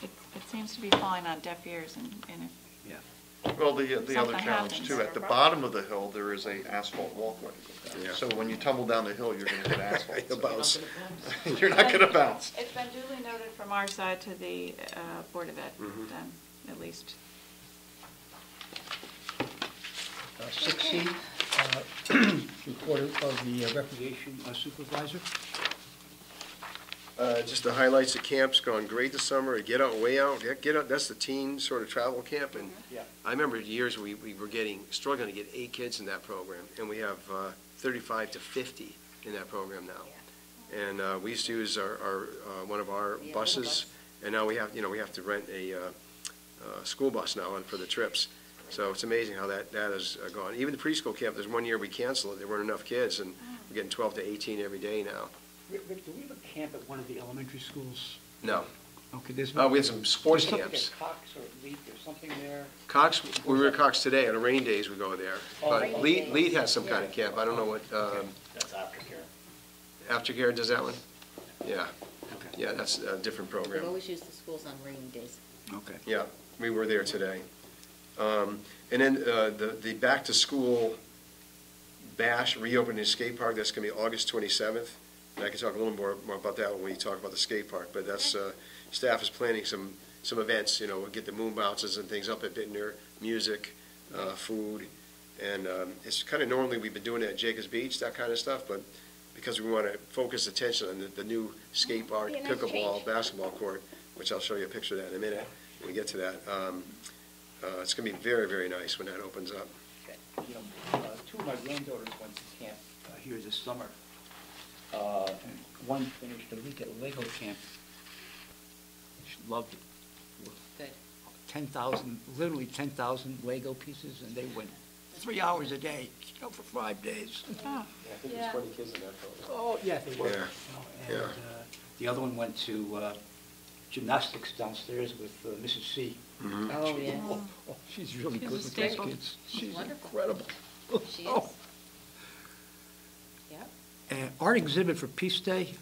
[SPEAKER 2] It seems to be falling on deaf ears, and if
[SPEAKER 1] yeah.
[SPEAKER 7] Well, the other
[SPEAKER 2] Something
[SPEAKER 7] challenge
[SPEAKER 2] happens.
[SPEAKER 7] too, at the bottom of the hill, there is a asphalt walkway.
[SPEAKER 6] Yeah.
[SPEAKER 7] So when you tumble down the hill, you're going to hit asphalt.
[SPEAKER 6] You'll bounce.
[SPEAKER 7] You're not going to bounce.
[SPEAKER 2] it's been duly noted from our side to the Board of Ed, then, at least.
[SPEAKER 1] 6C, report of the recreation supervisor.
[SPEAKER 6] Just the highlights, the camp's gone great this summer, get out, way out, get out, that's the teen sort of travel camp, and
[SPEAKER 1] Yeah.
[SPEAKER 6] I remember years we were struggling to get 8 kids in that program, and we have 35 to 50 in that program now. And we used to use one of our
[SPEAKER 4] Yeah,
[SPEAKER 6] buses,
[SPEAKER 4] little bus.
[SPEAKER 6] and now we have to rent a school bus now for the trips. So it's amazing how that has gone. Even the preschool camp, there's one year we canceled it, there weren't enough kids, and we're getting 12 to 18 every day now.
[SPEAKER 1] Rick, do we have a camp at one of the elementary schools?
[SPEAKER 6] No.
[SPEAKER 1] Okay, there's.
[SPEAKER 6] We have some sports
[SPEAKER 1] there's
[SPEAKER 6] camps.
[SPEAKER 1] something at Cox or Leap or something there?
[SPEAKER 6] Cox, we were at Cox today, on the rain days we go there. But
[SPEAKER 1] Oh.
[SPEAKER 6] Lead has some kind of camp, I don't know what,
[SPEAKER 5] That's aftercare.
[SPEAKER 6] Aftercare does that one? Yeah,
[SPEAKER 1] Okay,
[SPEAKER 6] yeah, that's a different
[SPEAKER 4] We
[SPEAKER 6] program.
[SPEAKER 4] always use the schools on rainy days.
[SPEAKER 1] okay.
[SPEAKER 6] Yeah, we were there today. And then the back-to-school bash reopening the skate park, that's gonna be August 27th. And I can talk a little more about that when we talk about the skate park, but that's, staff is planning some events, you know, we'll get the moon bounces and things up at Bittner, music, food, and it's kind of normally we've been doing it at Jacobs Beach, that kind of stuff, but because we want to focus attention on the new skate park,
[SPEAKER 4] Be a nice
[SPEAKER 6] pickleball,
[SPEAKER 4] change.
[SPEAKER 6] basketball court, which I'll show you a picture of that in a minute when we get to that. It's going to be very, very nice when that opens up.
[SPEAKER 1] You know, two of my granddaughters went to camp here this summer. And one finished a week at Lego camp. She loved it.
[SPEAKER 4] Good.
[SPEAKER 1] 10,000, literally 10,000 Lego pieces, and they went 3 hours a day, you know, for 5 days.
[SPEAKER 2] Oh,
[SPEAKER 6] Yeah, I think
[SPEAKER 2] Yeah.
[SPEAKER 6] there's 20 kids in that photo.
[SPEAKER 1] Oh, yeah, they were.
[SPEAKER 6] Yeah,
[SPEAKER 1] You know, and
[SPEAKER 6] yeah.
[SPEAKER 1] the other one went to gymnastics downstairs with Mrs. C.
[SPEAKER 6] Mhm.
[SPEAKER 4] Oh, yeah.
[SPEAKER 1] Oh, she's really
[SPEAKER 2] She's
[SPEAKER 1] good
[SPEAKER 2] a
[SPEAKER 1] with those
[SPEAKER 2] staple.
[SPEAKER 1] kids. She's
[SPEAKER 4] Wonderful.
[SPEAKER 1] incredible.
[SPEAKER 4] She is.
[SPEAKER 1] Oh.
[SPEAKER 4] Yep.
[SPEAKER 1] And art exhibit for Peace Day,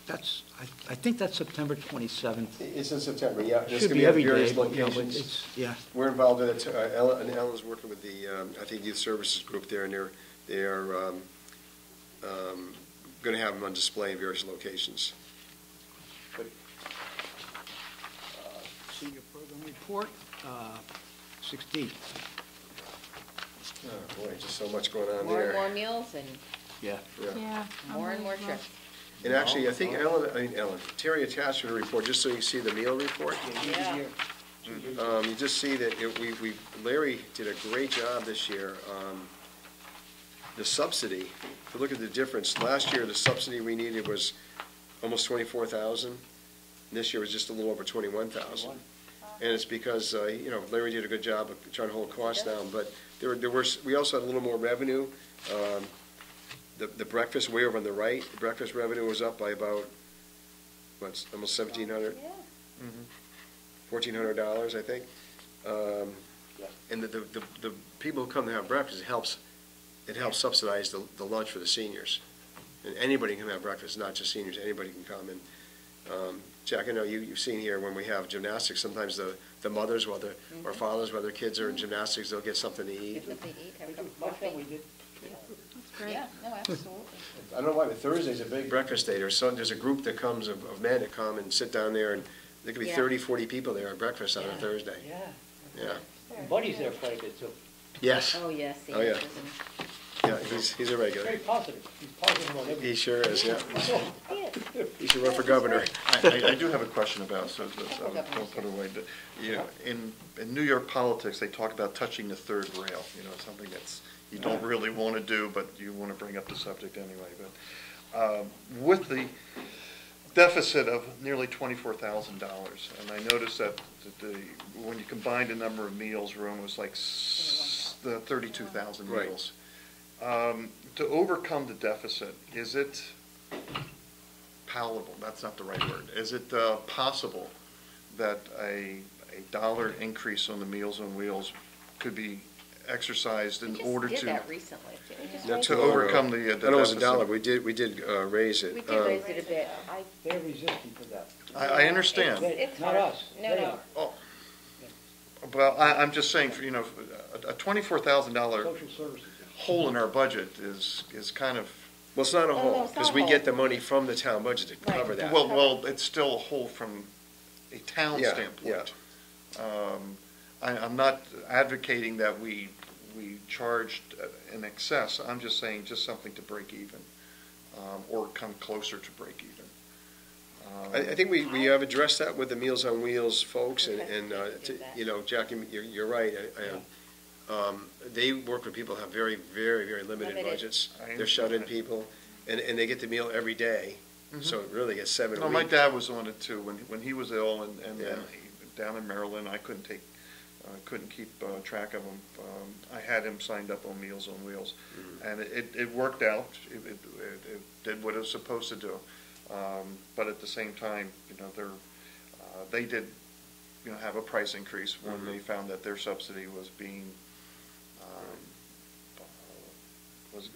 [SPEAKER 1] that's, I think that's September 27th.
[SPEAKER 6] It's in September, yeah. There's
[SPEAKER 1] Should
[SPEAKER 6] gonna
[SPEAKER 1] be
[SPEAKER 6] at
[SPEAKER 1] every day,
[SPEAKER 6] various
[SPEAKER 1] but, you know, but
[SPEAKER 6] locations.
[SPEAKER 1] it's, yeah.
[SPEAKER 6] We're involved in it, and Ellen's working with the, I think, youth services group there, and they're going to have them on display in various locations.
[SPEAKER 1] Senior program report, 6D.
[SPEAKER 6] Oh, boy, just so much going on
[SPEAKER 4] More and
[SPEAKER 6] there.
[SPEAKER 4] more meals and
[SPEAKER 1] Yeah.
[SPEAKER 6] Yeah.
[SPEAKER 2] yeah.
[SPEAKER 4] more and more trips.
[SPEAKER 6] And actually, I think Terry attached to the report, just so you see the meal report.
[SPEAKER 4] Yeah.
[SPEAKER 6] You just see that Larry did a great job this year. The subsidy, if you look at the difference, last year, the subsidy we needed was almost 24,000. This year was just a little over 21,000. And it's because, you know, Larry did a good job of trying to hold costs down, but we also had a little more revenue. The breakfast, way over on the right, the breakfast revenue was up by about, almost $1,700,
[SPEAKER 4] Yeah.
[SPEAKER 6] $1,400, I think. And the people who come to have breakfast, it helps subsidize the lunch for the seniors. And anybody can have breakfast, not just seniors, anybody can come. And Jack, I know you've seen here when we have gymnastics, sometimes the mothers, or fathers, while their kids are in gymnastics, they'll get something to eat.
[SPEAKER 4] Get something to eat, have a cup of
[SPEAKER 1] My
[SPEAKER 4] coffee.
[SPEAKER 1] family did.
[SPEAKER 2] That's great.
[SPEAKER 4] Yeah, no, absolutely.
[SPEAKER 6] I don't know why, but Thursday's a big breakfast day. There's a group that comes of men that come and sit down there, and there could be
[SPEAKER 4] Yeah.
[SPEAKER 6] 30, 40 people there at breakfast on a Thursday.
[SPEAKER 1] Yeah.
[SPEAKER 6] Yeah.
[SPEAKER 1] Buddy's there quite a bit, too.
[SPEAKER 6] Yes.
[SPEAKER 4] Oh, yes.
[SPEAKER 6] Oh, yeah.
[SPEAKER 4] Yes,
[SPEAKER 6] Yeah, he's a regular.
[SPEAKER 1] Very positive. He's positive about everything.
[SPEAKER 6] He sure is, yeah.
[SPEAKER 4] Yes.
[SPEAKER 6] He should run for governor.
[SPEAKER 7] I do have a question about, so don't put away, you know, in New York politics, they talk about touching the third rail, you know, something that's, you don't really want to do, but you want to bring up the subject anyway. But with the deficit of nearly $24,000, and I noticed that when you combined the number of meals, we're almost like 32,000
[SPEAKER 6] Right.
[SPEAKER 7] meals. To overcome the deficit, is it palatable? That's not the right word. Is it possible that a dollar increase on the Meals on Wheels could be exercised in order
[SPEAKER 4] We just did
[SPEAKER 7] to
[SPEAKER 4] that recently. Didn't we just
[SPEAKER 6] Not
[SPEAKER 4] raise
[SPEAKER 6] too
[SPEAKER 7] to
[SPEAKER 6] long
[SPEAKER 7] overcome
[SPEAKER 6] ago.
[SPEAKER 7] the
[SPEAKER 6] I know it was a
[SPEAKER 7] deficit?
[SPEAKER 6] dollar, we did raise it.
[SPEAKER 4] We did raise it a bit.
[SPEAKER 1] They're resisting to that.
[SPEAKER 7] I understand.
[SPEAKER 4] It's
[SPEAKER 1] Not
[SPEAKER 4] hard.
[SPEAKER 1] us.
[SPEAKER 4] No,
[SPEAKER 1] They
[SPEAKER 4] no.
[SPEAKER 1] are.
[SPEAKER 7] Well, I'm just saying, you know, a $24,000
[SPEAKER 1] Social services.
[SPEAKER 7] hole in our budget is kind of,
[SPEAKER 6] Well, it's not a
[SPEAKER 4] no,
[SPEAKER 6] hole,
[SPEAKER 4] it's not
[SPEAKER 6] because
[SPEAKER 4] a
[SPEAKER 6] we
[SPEAKER 4] hole.
[SPEAKER 6] get the money from the town budget to
[SPEAKER 4] Right.
[SPEAKER 6] cover that.
[SPEAKER 7] well, it's still a hole from a town
[SPEAKER 6] Yeah,
[SPEAKER 7] standpoint. I'm not advocating that we charged in excess. I'm just saying just something to break even, or come closer to break even.
[SPEAKER 6] I think we have addressed that with the Meals on Wheels folks,
[SPEAKER 4] Okay.
[SPEAKER 6] and
[SPEAKER 4] Did that.
[SPEAKER 6] you know, Jackie, you're right. They work with people who have very, very, very limited
[SPEAKER 4] Limited.
[SPEAKER 6] budgets.
[SPEAKER 7] I
[SPEAKER 6] They're shut-in
[SPEAKER 7] understand.
[SPEAKER 6] people, and they get the meal every day, so it really gets 7 a
[SPEAKER 7] No,
[SPEAKER 6] week.
[SPEAKER 7] my dad was on it too. When he was ill and
[SPEAKER 6] Yeah.
[SPEAKER 7] down in Maryland, I couldn't keep track of him. I had him signed up on Meals on Wheels, and it worked out. It did what it was supposed to do. But at the same time, you know, they did, you know, have a price increase when they found that their subsidy was being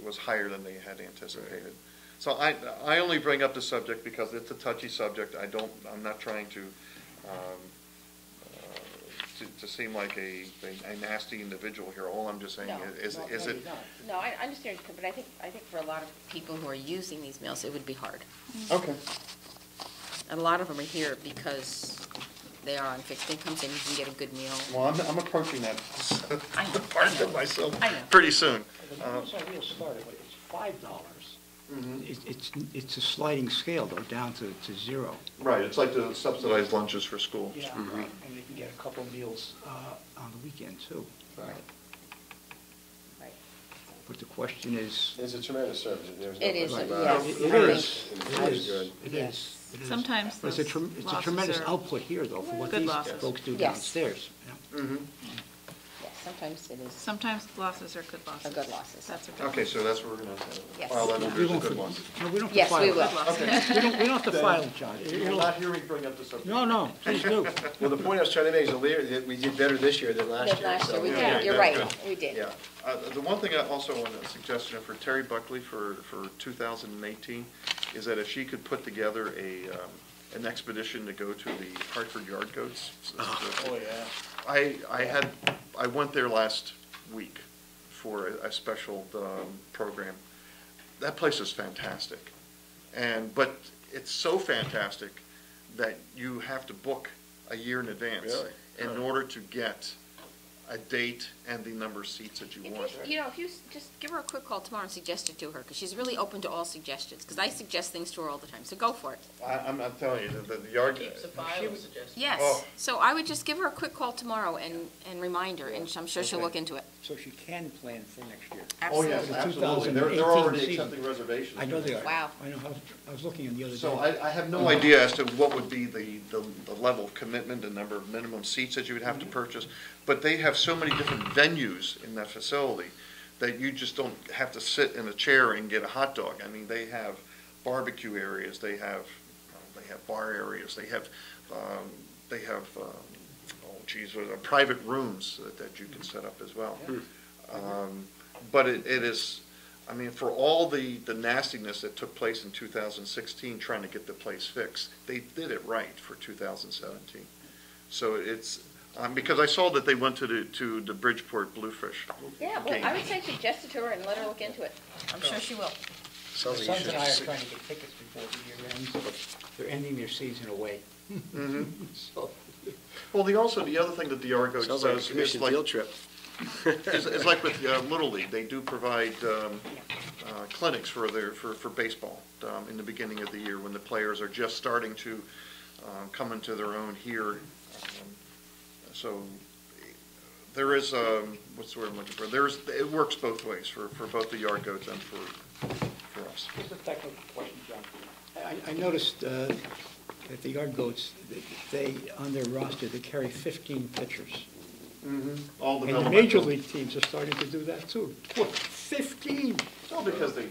[SPEAKER 7] was higher than they had anticipated. So I only bring up the subject because it's a touchy subject. I'm not trying to to seem like a nasty individual here. All I'm just saying
[SPEAKER 4] No.
[SPEAKER 7] is it,
[SPEAKER 4] No, I understand, but I think for a lot of people who are using these meals, it would be hard.
[SPEAKER 7] okay.
[SPEAKER 4] And a lot of them are here because they are on fixed incomes and you can get a good meal.
[SPEAKER 7] Well, I'm approaching that
[SPEAKER 4] I know,
[SPEAKER 7] part
[SPEAKER 4] I know.
[SPEAKER 7] of myself
[SPEAKER 4] I know.
[SPEAKER 7] pretty soon.
[SPEAKER 1] The Meals on Wheels started, but it's $5.
[SPEAKER 7] Mhm.
[SPEAKER 1] It's a sliding scale, though, down to zero.
[SPEAKER 7] Right, it's like the subsidized lunches for school.
[SPEAKER 1] Yeah, and they can get a couple meals on the weekend, too.
[SPEAKER 4] Right. Right.
[SPEAKER 1] But the question is...
[SPEAKER 6] It's a tremendous service. There's no
[SPEAKER 4] It is,
[SPEAKER 6] question
[SPEAKER 4] yes.
[SPEAKER 6] about
[SPEAKER 1] It
[SPEAKER 6] it.
[SPEAKER 1] is.
[SPEAKER 6] It is good.
[SPEAKER 1] It is. It is.
[SPEAKER 2] Sometimes
[SPEAKER 1] But it's a
[SPEAKER 2] those
[SPEAKER 1] it's a
[SPEAKER 2] losses
[SPEAKER 1] tremendous
[SPEAKER 2] are
[SPEAKER 1] output here, though, for what
[SPEAKER 2] good
[SPEAKER 1] these
[SPEAKER 2] losses.
[SPEAKER 1] folks do
[SPEAKER 4] Yes.
[SPEAKER 1] downstairs. Yeah.
[SPEAKER 7] Mhm.
[SPEAKER 4] Yes, sometimes it is
[SPEAKER 2] Sometimes losses are good losses.
[SPEAKER 4] a good losses.
[SPEAKER 2] That's a good
[SPEAKER 7] Okay, so that's what we're gonna
[SPEAKER 4] Yes.
[SPEAKER 7] file that
[SPEAKER 1] We
[SPEAKER 7] under as a
[SPEAKER 1] won't
[SPEAKER 7] good
[SPEAKER 1] fi-
[SPEAKER 7] one.
[SPEAKER 1] No, we don't have to
[SPEAKER 4] Yes,
[SPEAKER 1] file
[SPEAKER 4] we
[SPEAKER 1] it.
[SPEAKER 4] will.
[SPEAKER 2] Good loss.
[SPEAKER 1] We don't have to file it, John.
[SPEAKER 7] You will not hear me bring up the subject.
[SPEAKER 1] No, please do.
[SPEAKER 6] Well, the point I was trying to make is that we did better this year than last year.
[SPEAKER 4] Last year, we
[SPEAKER 6] so-
[SPEAKER 7] Yeah,
[SPEAKER 4] did, you're
[SPEAKER 7] yeah,
[SPEAKER 4] right,
[SPEAKER 7] good.
[SPEAKER 4] we did.
[SPEAKER 6] Yeah.
[SPEAKER 7] The one thing I also want a suggestion for Terry Buckley for 2018 is that if she could put together an expedition to go to the Hartford Yard Goats.
[SPEAKER 6] Oh, yeah.
[SPEAKER 7] I went there last week for a special program. That place is fantastic. But it's so fantastic that you have to book a year in advance
[SPEAKER 6] Really?
[SPEAKER 7] in order to get a date and the number of seats that you want.
[SPEAKER 4] If you just give her a quick call tomorrow and suggest it to her, because she's really open to all suggestions, because I suggest things to her all the time, so go for it.
[SPEAKER 7] I'm telling you, the yard.
[SPEAKER 4] Yes,
[SPEAKER 7] Oh.
[SPEAKER 4] so I would just give her a quick call tomorrow and remind her, and I'm sure she'll
[SPEAKER 1] Okay.
[SPEAKER 4] look into it.
[SPEAKER 1] So she can plan for next year.
[SPEAKER 7] Oh, yes,
[SPEAKER 4] Absolutely.
[SPEAKER 7] absolutely. They're
[SPEAKER 1] 2018
[SPEAKER 7] already
[SPEAKER 1] season.
[SPEAKER 7] accepting reservations.
[SPEAKER 1] I know they are.
[SPEAKER 4] Wow.
[SPEAKER 1] I know, I was looking the other day.
[SPEAKER 7] So I have no idea as to what would be the level of commitment, the number of minimum seats that you would have to purchase, but they have so many different venues in that facility that you just don't have to sit in a chair and get a hot dog. I mean, they have barbecue areas, they have bar areas, they have private rooms that you can set up as well. But it is, I mean, for all the nastiness that took place in 2016, trying to get the place fixed, they did it right for 2017. So it's, because I saw that they went to the Bridgeport Bluefish.
[SPEAKER 4] Yeah, well, I would say suggest it to her and let her look into it. I'm sure she will.
[SPEAKER 6] Sounds
[SPEAKER 1] My
[SPEAKER 6] like
[SPEAKER 1] sons
[SPEAKER 6] you
[SPEAKER 1] and I are
[SPEAKER 6] should.
[SPEAKER 1] trying to get tickets before the year ends, but they're ending their season away. So,
[SPEAKER 7] Well, the other thing that the Argos
[SPEAKER 6] Sounds like a
[SPEAKER 7] does is
[SPEAKER 6] commission
[SPEAKER 7] like,
[SPEAKER 6] field trip.
[SPEAKER 7] is like with Little League, they do provide clinics for baseball in the beginning of the year when the players are just starting to come into their own here. So there is, what's the word I'm looking for? It works both ways for both the Yard Goats and for us.
[SPEAKER 1] just a technical question, John. I noticed that the Yard Goats, they, on their roster, they carry 15 pitchers.
[SPEAKER 7] All
[SPEAKER 1] And the
[SPEAKER 7] developmental-
[SPEAKER 1] major league teams are starting to do that, too. What, 15?
[SPEAKER 7] It's all because they,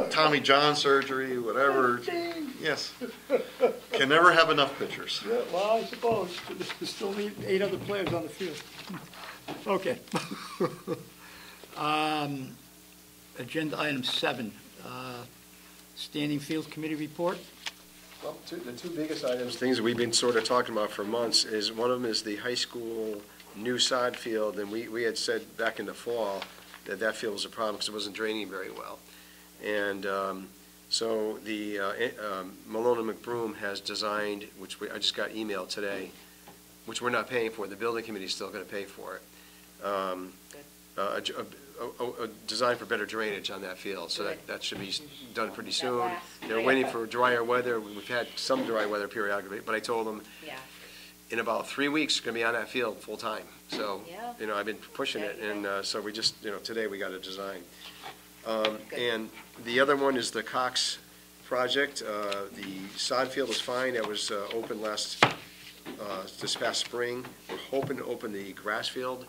[SPEAKER 7] Tommy John surgery, whatever.
[SPEAKER 1] 15?
[SPEAKER 7] Yes. Can never have enough pitchers.
[SPEAKER 1] Yeah, well, I suppose. There's still 8 other players on the field. Okay. Agenda item 7, Standing Field Committee report.
[SPEAKER 6] Well, the two biggest items, things that we've been sort of talking about for months, is one of them is the high school new sod field, and we had said back in the fall that field was a problem because it wasn't draining very well. And so the Malone and McBroom has designed, I just got emailed today, which we're not paying for, the building committee is still going to pay for it. A design for better drainage on that field, so that should be done pretty soon. They're waiting for drier weather. We've had some dry weather periodically, but I told them
[SPEAKER 4] Yeah.
[SPEAKER 6] in about 3 weeks, going to be on that field full-time. So,
[SPEAKER 4] Yeah.
[SPEAKER 6] I've been pushing it, and so we just, today we got a design. And the other one is the Cox project. The sod field is fine. That was open this past spring. We're hoping to open the grass field,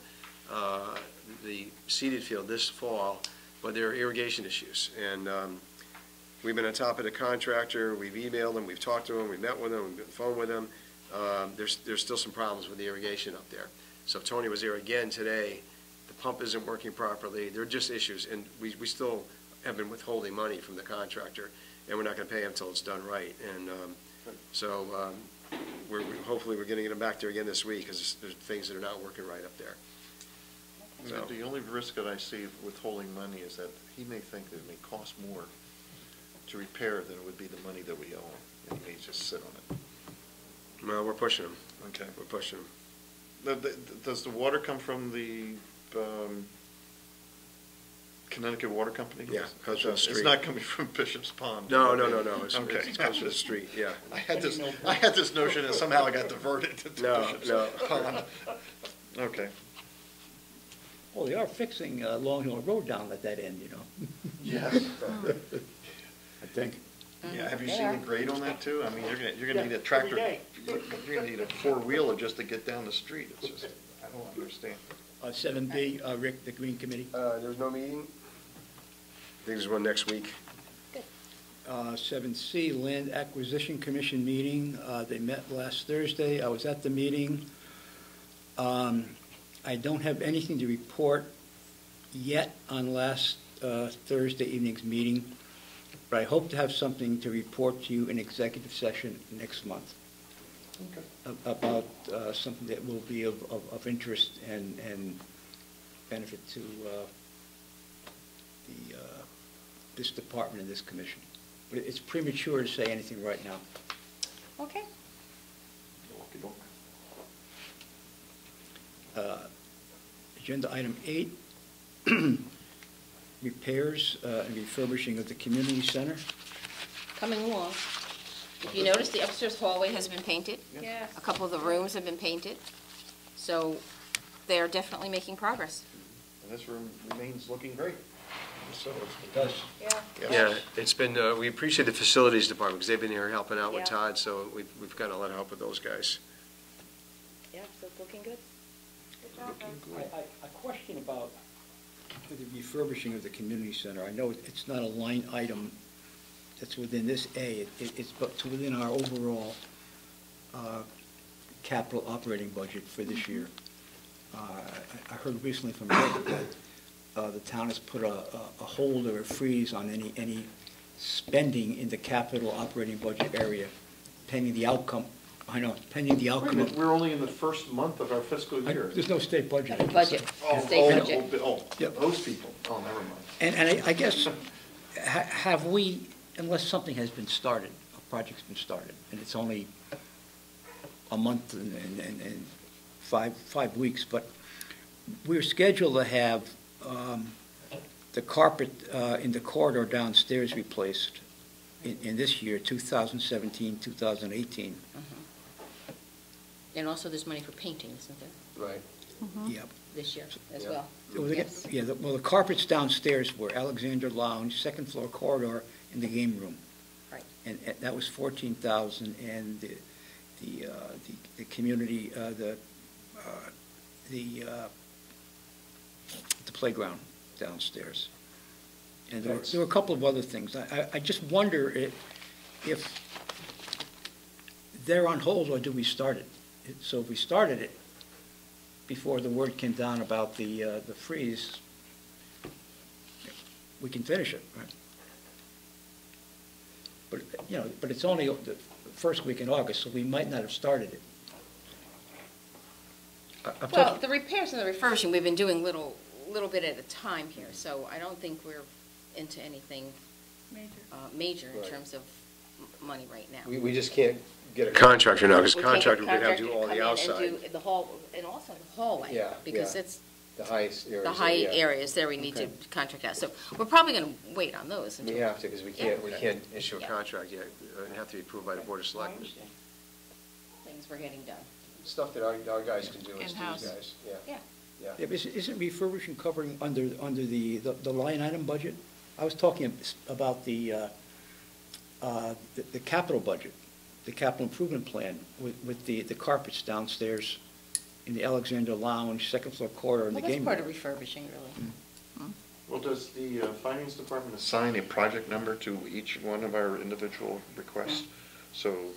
[SPEAKER 6] the seeded field this fall, but there are irrigation issues. And we've been on top of the contractor. We've emailed them. We've talked to them. We've met with them. We've been on the phone with them. There's still some problems with the irrigation up there. So Tony was there again today. The pump isn't working properly. There are just issues, and we still have been withholding money from the contractor, and we're not going to pay him until it's done right. And so hopefully we're getting them back there again this week, because there's things that are not working right up there. So-
[SPEAKER 7] The only risk that I see of withholding money is that he may think that it may cost more to repair than it would be the money that we owe, and he may just sit on it.
[SPEAKER 6] Well, we're pushing them.
[SPEAKER 7] Okay.
[SPEAKER 6] We're pushing them.
[SPEAKER 7] Does the water come from the Connecticut Water Company?
[SPEAKER 6] Yeah, comes from the street.
[SPEAKER 7] It's not coming from Bishop's Pond?
[SPEAKER 6] No.
[SPEAKER 7] Okay.
[SPEAKER 6] It comes from the street, yeah.
[SPEAKER 7] I had this notion that somehow I got diverted to Bishop's Pond. Okay.
[SPEAKER 1] Well, they are fixing Long Hill Road down at that end,
[SPEAKER 7] Yes.
[SPEAKER 1] I think.
[SPEAKER 7] Yeah, have you seen the grade on that too? I mean, you're gonna need a tractor, you're gonna need a four-wheeler just to get down the street. It's just, I don't understand.
[SPEAKER 1] 7B, Rick, the Green Committee.
[SPEAKER 6] There's no meeting? I think there's one next week.
[SPEAKER 1] 7C, Land Acquisition Commission meeting. They met last Thursday. I was at the meeting. I don't have anything to report yet on last Thursday evening's meeting, but I hope to have something to report to you in executive session next month about something that will be of interest and benefit to this department and this commission. But it's premature to say anything right now.
[SPEAKER 4] Okay.
[SPEAKER 1] Agenda item 8, repairs and refurbishing of the community center.
[SPEAKER 4] Coming along. If you notice, the upstairs hallway has been painted.
[SPEAKER 2] Yes.
[SPEAKER 4] A couple of the rooms have been painted. So they are definitely making progress.
[SPEAKER 7] And this room remains looking great.
[SPEAKER 6] So
[SPEAKER 1] It does.
[SPEAKER 2] Yeah.
[SPEAKER 6] Yeah, it's been, we appreciate the facilities department, because they've been here helping out with
[SPEAKER 2] Yeah.
[SPEAKER 6] Todd, so we've gotten a lot of help with those guys.
[SPEAKER 2] Yeah, so it's looking good. Good job, guys.
[SPEAKER 1] A question about the refurbishing of the community center. I know it's not a line item that's within this A, it's within our overall capital operating budget for this year. I heard recently from Rick that the town has put a hold or a freeze on any spending in the capital operating budget area, pending the outcome. I know, pending the outcome.
[SPEAKER 7] We're only in the first month of our fiscal year.
[SPEAKER 1] There's no state budget.
[SPEAKER 4] Budget, state budget.
[SPEAKER 1] Yep.
[SPEAKER 7] Those people. Oh, never mind.
[SPEAKER 1] And I guess, have we, unless something has been started, a project's been started, and it's only a month and 5 weeks, but we're scheduled to have the carpet in the corridor downstairs replaced in this year, 2017, 2018.
[SPEAKER 4] And also there's money for painting, isn't there,
[SPEAKER 6] Right.
[SPEAKER 1] Yep.
[SPEAKER 4] this year as
[SPEAKER 6] Yeah.
[SPEAKER 4] well?
[SPEAKER 1] Yes. Yeah, the carpets downstairs were Alexander Lounge, second floor corridor, and the game room.
[SPEAKER 4] Right.
[SPEAKER 1] And that was 14,000, and the community, the playground downstairs. And there were a couple of other things. I just wonder if they're on hold, or do we start it? So if we started it before the word came down about the freeze, we can finish it, right? But, but it's only the first week in August, so we might not have started it.
[SPEAKER 4] Well, the repairs and the refurbishing, we've been doing little bit at a time here, so I don't think we're into anything major in
[SPEAKER 6] Right.
[SPEAKER 4] terms of money right now.
[SPEAKER 6] We just can't get a contractor now, because
[SPEAKER 4] We can't get
[SPEAKER 6] contractor
[SPEAKER 4] a
[SPEAKER 6] would have to do
[SPEAKER 4] contractor
[SPEAKER 6] all
[SPEAKER 4] come
[SPEAKER 6] the
[SPEAKER 4] in
[SPEAKER 6] outside.
[SPEAKER 4] And do the hall, and also the hallway.
[SPEAKER 6] Yeah,
[SPEAKER 4] Because
[SPEAKER 6] yeah.
[SPEAKER 4] it's
[SPEAKER 6] The highest areas.
[SPEAKER 4] the high areas there we need to
[SPEAKER 6] Okay.
[SPEAKER 4] contract out. So we're probably going to wait on those until.
[SPEAKER 6] We have to, because we can't issue a
[SPEAKER 4] Yeah.
[SPEAKER 6] contract yet. It have to be approved by the Board of Selectmen.
[SPEAKER 4] Things were getting done.
[SPEAKER 6] Stuff that our guys can do as
[SPEAKER 2] In-house.
[SPEAKER 6] these guys, yeah.
[SPEAKER 4] Yeah.
[SPEAKER 1] Yeah, but isn't refurbishing covering under the line item budget? I was talking about the capital budget, the capital improvement plan with the carpets downstairs in the Alexander Lounge, second floor corridor, and the
[SPEAKER 4] Well,
[SPEAKER 1] game
[SPEAKER 4] that's
[SPEAKER 1] room.
[SPEAKER 4] part of refurbishing, really.
[SPEAKER 7] Well, does the finance department assign a project number to each one of our individual requests? So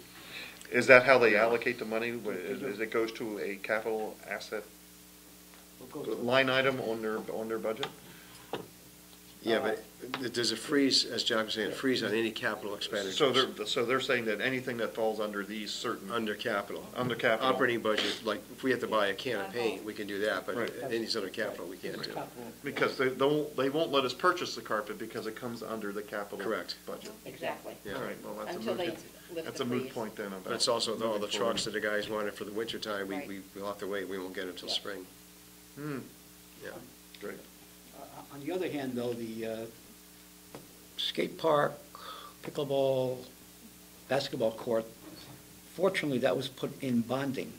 [SPEAKER 7] is that how they allocate the money? Is it goes to a capital asset line item on their budget?
[SPEAKER 6] Yeah, but does it freeze, as Jack was saying, freeze on any capital expenditures?
[SPEAKER 7] So they're saying that anything that falls under these certain.
[SPEAKER 6] Under capital.
[SPEAKER 7] Under capital.
[SPEAKER 6] Operating budget, like if we have to buy a can of paint, we can do that, but
[SPEAKER 7] Right.
[SPEAKER 6] any sort of capital, we can't do.
[SPEAKER 7] Because they won't let us purchase the carpet because it comes under the capital.
[SPEAKER 6] Correct.
[SPEAKER 7] Budget.
[SPEAKER 4] Exactly.
[SPEAKER 6] Yeah.
[SPEAKER 7] All right, well, that's a
[SPEAKER 4] Until they
[SPEAKER 7] moot,
[SPEAKER 4] lift
[SPEAKER 7] that's
[SPEAKER 4] the
[SPEAKER 7] a moot
[SPEAKER 4] freeze.
[SPEAKER 7] point then about.
[SPEAKER 6] But it's also all the
[SPEAKER 7] moving
[SPEAKER 6] trucks that
[SPEAKER 7] forward.
[SPEAKER 6] the guys wanted for the wintertime,
[SPEAKER 4] Right.
[SPEAKER 6] we'll have to wait, we won't get them till
[SPEAKER 4] Yeah.
[SPEAKER 6] spring. Yeah.
[SPEAKER 7] Great.
[SPEAKER 1] On the other hand, though, the skate park, pickleball, basketball court, fortunately, that was put in bonding.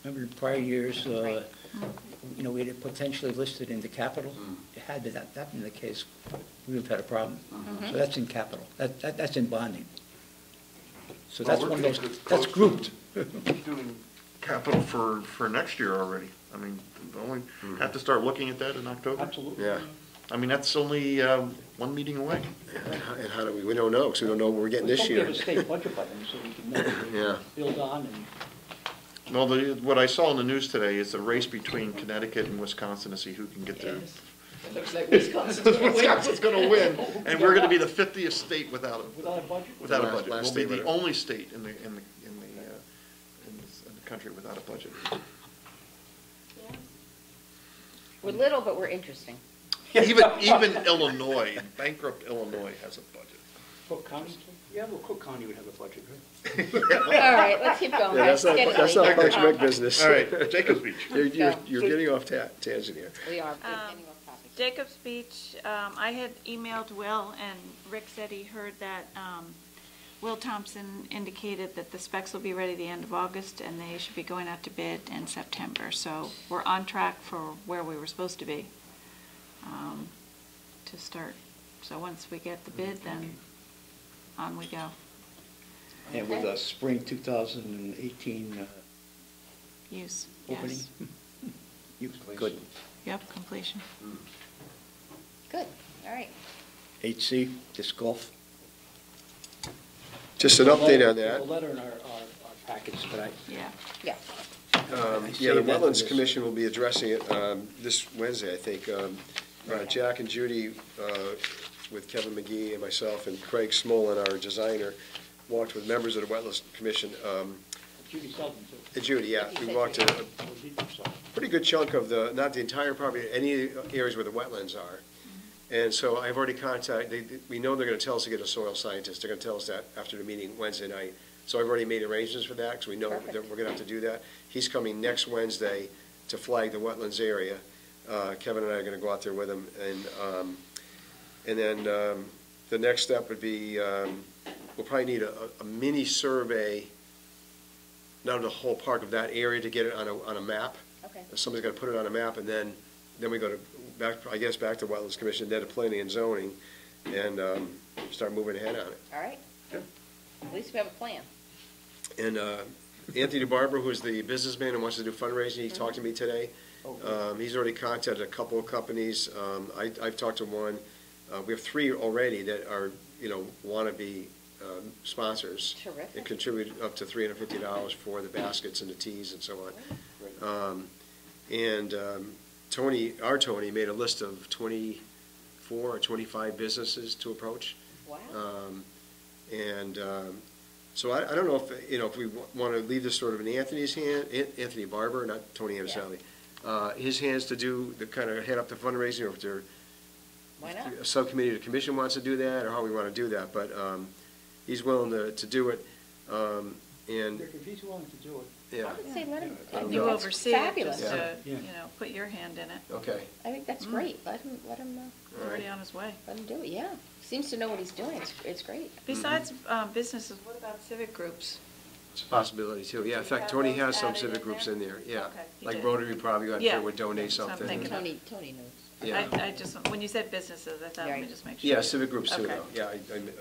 [SPEAKER 1] Remember in prior years,
[SPEAKER 4] Right.
[SPEAKER 1] we had potentially listed in the capital. Had that been the case, we would have had a problem. So that's in capital, that's in bonding. So that's one of those, that's grouped.
[SPEAKER 7] Doing capital for next year already. I mean, only have to start looking at that in October.
[SPEAKER 1] Absolutely.
[SPEAKER 6] Yeah,
[SPEAKER 7] I mean, that's only one meeting away.
[SPEAKER 6] and how do we don't know, because we don't know what we're getting this year.
[SPEAKER 1] We hope we have a state budget by then, so we can know what
[SPEAKER 6] Yeah.
[SPEAKER 1] to build on and.
[SPEAKER 7] Well, what I saw in the news today is a race between Connecticut and Wisconsin to see who can get there.
[SPEAKER 4] It looks like Wisconsin's gonna win.
[SPEAKER 7] Wisconsin's gonna win, and we're gonna be the 50th state without
[SPEAKER 1] Without a budget?
[SPEAKER 7] Without a
[SPEAKER 6] Last-
[SPEAKER 7] budget.
[SPEAKER 6] last
[SPEAKER 7] We'll be
[SPEAKER 6] state
[SPEAKER 7] the
[SPEAKER 6] with it.
[SPEAKER 7] only state in the country without a budget.
[SPEAKER 4] We're little, but we're interesting.
[SPEAKER 7] Even Illinois, bankrupt Illinois has a budget.
[SPEAKER 1] Cook County? Yeah, well, Cook County would have a budget, right?
[SPEAKER 4] All right, let's keep going.
[SPEAKER 6] Yeah, that's not Parks and Rec business.
[SPEAKER 7] All right, Jacob's Beach.
[SPEAKER 6] You're getting off tangent here.
[SPEAKER 4] We are getting off topic.
[SPEAKER 2] Jacob's Beach, I had emailed Will, and Rick said he heard that Will Thompson indicated that the specs will be ready the end of August, and they should be going out to bid in September. So we're on track for where we were supposed to be to start. So once we get the bid, then on we go.
[SPEAKER 1] And with a spring 2018
[SPEAKER 2] Use,
[SPEAKER 1] opening?
[SPEAKER 2] yes.
[SPEAKER 1] Good.
[SPEAKER 2] Yep, completion.
[SPEAKER 4] Good, all right.
[SPEAKER 1] 8C, disc golf.
[SPEAKER 6] Just an update on
[SPEAKER 1] There's
[SPEAKER 6] that.
[SPEAKER 1] a letter in our packets, but I.
[SPEAKER 2] Yeah.
[SPEAKER 4] Yeah.
[SPEAKER 6] Yeah, the
[SPEAKER 1] saved that for
[SPEAKER 6] Wetlands
[SPEAKER 1] this.
[SPEAKER 6] Commission will be addressing it this Wednesday, I think. Jack and Judy, with Kevin McGee and myself, and Craig Smolin, our designer, walked with members of the Wetlands Commission.
[SPEAKER 1] Judy Sullivan, too.
[SPEAKER 6] Judy, yeah, we walked a pretty good chunk of not the entire property, any areas where the wetlands are. And so I've already contacted, we know they're going to tell us to get a soil scientist. They're going to tell us that after the meeting Wednesday night. So I've already made arrangements for that, because we know that we're going to have to do that. He's coming next Wednesday to flag the wetlands area. Kevin and I are going to go out there with him. And then the next step would be, we'll probably need a mini survey, not of the whole park, of that area to get it on a map.
[SPEAKER 4] Okay.
[SPEAKER 6] Somebody's got to put it on a map, and then we go to, back to Wetlands Commission, then to Planning and Zoning, and start moving ahead on it.
[SPEAKER 4] All right. At least we have a plan.
[SPEAKER 6] And Anthony DeBarber, who's the businessman and wants to do fundraising, he talked to me today. He's already contacted a couple of companies. I've talked to one. We have 3 already that are, want to be sponsors.
[SPEAKER 4] Terrific.
[SPEAKER 6] And contribute up to $350 for the baskets and the tees and so on. Tony made a list of 24 or 25 businesses to approach.
[SPEAKER 4] Wow.
[SPEAKER 6] So I don't know if we want to leave this sort of in Anthony's hand, Anthony Barber, not Tony Vasily, his hands to do the kind of head up the fundraising, or if
[SPEAKER 4] Why not?
[SPEAKER 6] a subcommittee of the commission wants to do that, or how we want to do that. But he's willing to do it.
[SPEAKER 1] Rick, if he's willing to do it.
[SPEAKER 6] Yeah.
[SPEAKER 4] I would say let him. I think
[SPEAKER 2] You
[SPEAKER 4] that's
[SPEAKER 2] oversee it,
[SPEAKER 4] fabulous.
[SPEAKER 2] just to,
[SPEAKER 1] Yeah.
[SPEAKER 2] put your hand in it.
[SPEAKER 6] Okay.
[SPEAKER 4] I think that's great. Let him
[SPEAKER 2] Already on his way.
[SPEAKER 4] do it, yeah. Seems to know what he's doing. It's great.
[SPEAKER 2] Besides businesses, what about civic groups?
[SPEAKER 6] It's a possibility too. Yeah. In fact, Tony has some civic groups in there. Yeah.
[SPEAKER 2] Okay, he
[SPEAKER 6] Like
[SPEAKER 2] did.
[SPEAKER 6] Rotary probably, I'm
[SPEAKER 2] Yeah.
[SPEAKER 6] sure, would donate
[SPEAKER 2] That's what I'm
[SPEAKER 6] something.
[SPEAKER 2] thinking.
[SPEAKER 4] Tony knows.
[SPEAKER 6] Yeah.
[SPEAKER 2] I just, when you said businesses, I thought, let me just make sure.
[SPEAKER 6] Yeah, civic groups too,
[SPEAKER 2] Okay.
[SPEAKER 6] though. Yeah,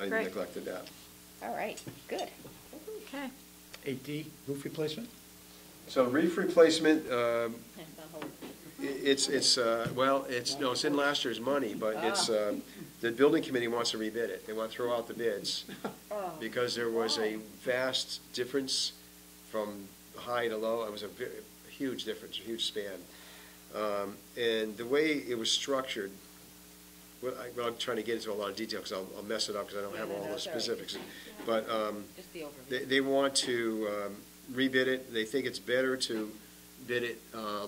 [SPEAKER 6] I
[SPEAKER 2] Great.
[SPEAKER 6] neglected that.
[SPEAKER 4] All right, good.
[SPEAKER 2] Okay.
[SPEAKER 1] 8D, roof replacement?
[SPEAKER 6] So roof replacement, it's in last year's money, but the building committee wants to rebid it. They want to throw out the bids because there was a vast difference from high to low. It was a huge difference, a huge span. And the way it was structured, I'm trying to get into a lot of detail because I'll mess it up because I don't have all the
[SPEAKER 4] that's all right.
[SPEAKER 6] specifics. But
[SPEAKER 4] Just the overview.
[SPEAKER 6] they want to rebid it. They think it's better to bid it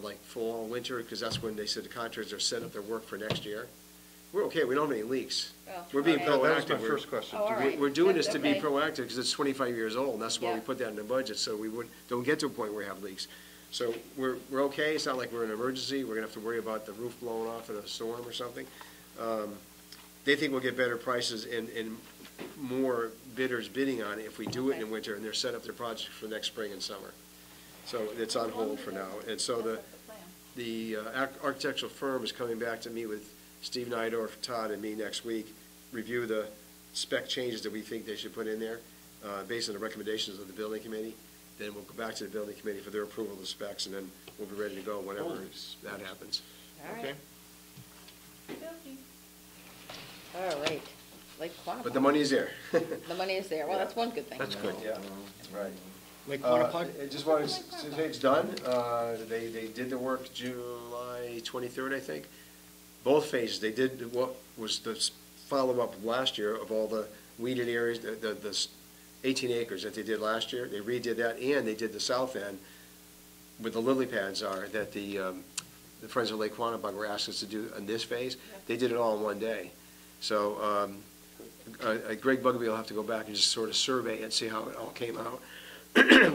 [SPEAKER 6] like fall, winter, because that's when they said the contractors are setting up their work for next year. We're okay, we don't have any leaks.
[SPEAKER 4] Oh,
[SPEAKER 6] We're being
[SPEAKER 4] okay.
[SPEAKER 7] That was my
[SPEAKER 6] proactive.
[SPEAKER 7] first question.
[SPEAKER 4] Oh, all right.
[SPEAKER 6] We're doing this
[SPEAKER 4] That's
[SPEAKER 6] to be
[SPEAKER 4] okay.
[SPEAKER 6] proactive because it's 25 years old, and that's why we
[SPEAKER 4] Yeah.
[SPEAKER 6] put that in the budget, so we don't get to a point where we have leaks. So we're okay, it's not like we're in an emergency, we're gonna have to worry about the roof blowing off in a storm or something. They think we'll get better prices and more bidders bidding on it if we do it in the winter, and they're setting up their projects for next spring and summer. So it's on hold for now. And so the architectural firm is coming back to me with Steve Nydorf, Todd, and me next week, review the spec changes that we think they should put in there, based on the recommendations of the building committee. Then we'll go back to the building committee for their approval of the specs, and then we'll be ready to go whenever that happens.
[SPEAKER 4] All
[SPEAKER 7] Okay.
[SPEAKER 4] right. All right. Lake Quantico.
[SPEAKER 6] But the money is there.
[SPEAKER 4] The money is there. Well, that's one good thing.
[SPEAKER 6] That's good, yeah. Right.
[SPEAKER 1] Lake Quantico?
[SPEAKER 6] I just wanted to say it's done. They did the work July 23rd, I think. Both phases, they did what was the follow-up last year of all the weeded areas, the 18 acres that they did last year. They redid that, and they did the south end where the lily pads are that the Friends of Lake Quantico were asked us to do in this phase. They did it all in one day. So Greg Buckley will have to go back and just sort of survey it and see how it all came out.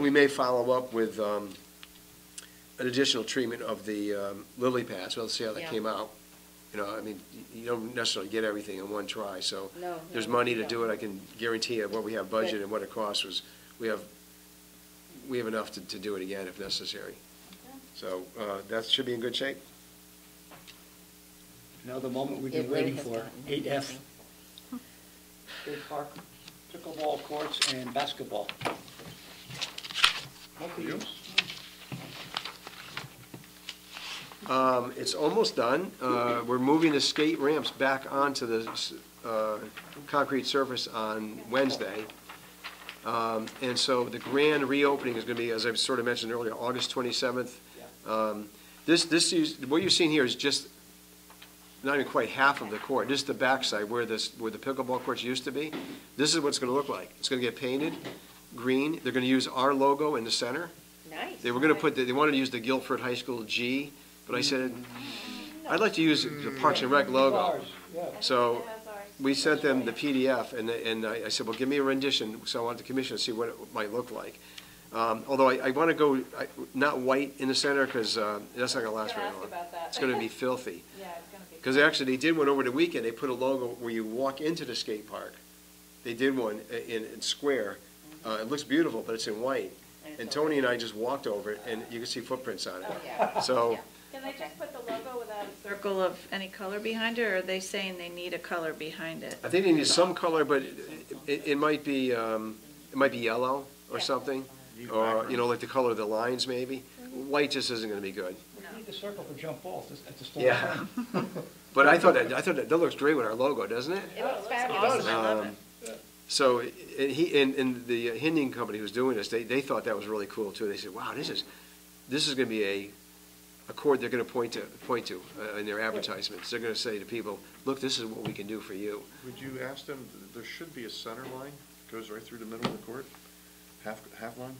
[SPEAKER 6] We may follow up with an additional treatment of the lily pads. We'll see how that
[SPEAKER 4] Yeah.
[SPEAKER 6] came out. You know, I mean, you don't necessarily get everything in one try, so
[SPEAKER 4] No,
[SPEAKER 6] there's
[SPEAKER 4] no,
[SPEAKER 6] money
[SPEAKER 4] you
[SPEAKER 6] to do
[SPEAKER 4] don't.
[SPEAKER 6] it. I can guarantee you what we have budgeted
[SPEAKER 4] Good.
[SPEAKER 6] and what it costs was, we have enough to do it again if necessary. So that should be in good shape.
[SPEAKER 1] Now the moment we've
[SPEAKER 4] It
[SPEAKER 1] been
[SPEAKER 4] really
[SPEAKER 1] waiting
[SPEAKER 4] has
[SPEAKER 1] for,
[SPEAKER 4] gotten
[SPEAKER 1] 8F.
[SPEAKER 4] amazing.
[SPEAKER 1] Skate park, pickleball courts, and basketball.
[SPEAKER 7] You?
[SPEAKER 6] It's almost done. We're moving the skate ramps back onto the concrete surface on Wednesday. And so the grand reopening is going to be, as I sort of mentioned earlier, August 27th. What you're seeing here is just not even quite half of the court. This is the backside where the pickleball courts used to be. This is what it's going to look like. It's going to get painted green. They're going to use our logo in the center.
[SPEAKER 4] Nice.
[SPEAKER 6] They were going to they wanted to use the Guilford High School G, but I said, I'd like to use the Parks and Rec logo. So we sent them the PDF, and I said, well, give me a rendition, so I want the commission to see what it might look like. Although I want to go, not white in the center, because that's not going to last very long. It's going to be filthy.
[SPEAKER 2] Yeah, it's going to be.
[SPEAKER 6] Because actually, they did one over the weekend, they put a logo where you walk into the skate park. They did one in square. It looks beautiful, but it's in white. And Tony and I just walked over it, and you can see footprints on it.
[SPEAKER 4] Oh, yeah.
[SPEAKER 6] So,
[SPEAKER 4] Yeah.
[SPEAKER 2] Can they just put the logo without a circle of any color behind it, or are they saying they need a color behind it?
[SPEAKER 6] I think they need some color, but it might be yellow or something, or, like the color of the lines maybe. White just isn't gonna be good.
[SPEAKER 1] We need the circle for jump balls at the store.
[SPEAKER 6] Yeah. But I thought that looks great with our logo, doesn't it?
[SPEAKER 4] It looks fabulous.
[SPEAKER 2] Awesome, I love it.
[SPEAKER 6] So, and the Hinding company who's doing this, they thought that was really cool too. They said, wow, this is gonna be a court they're gonna point to in their advertisements. They're gonna say to people, look, this is what we can do for you.
[SPEAKER 7] Would you ask them, there should be a center line, goes right through the middle of the court? Half line?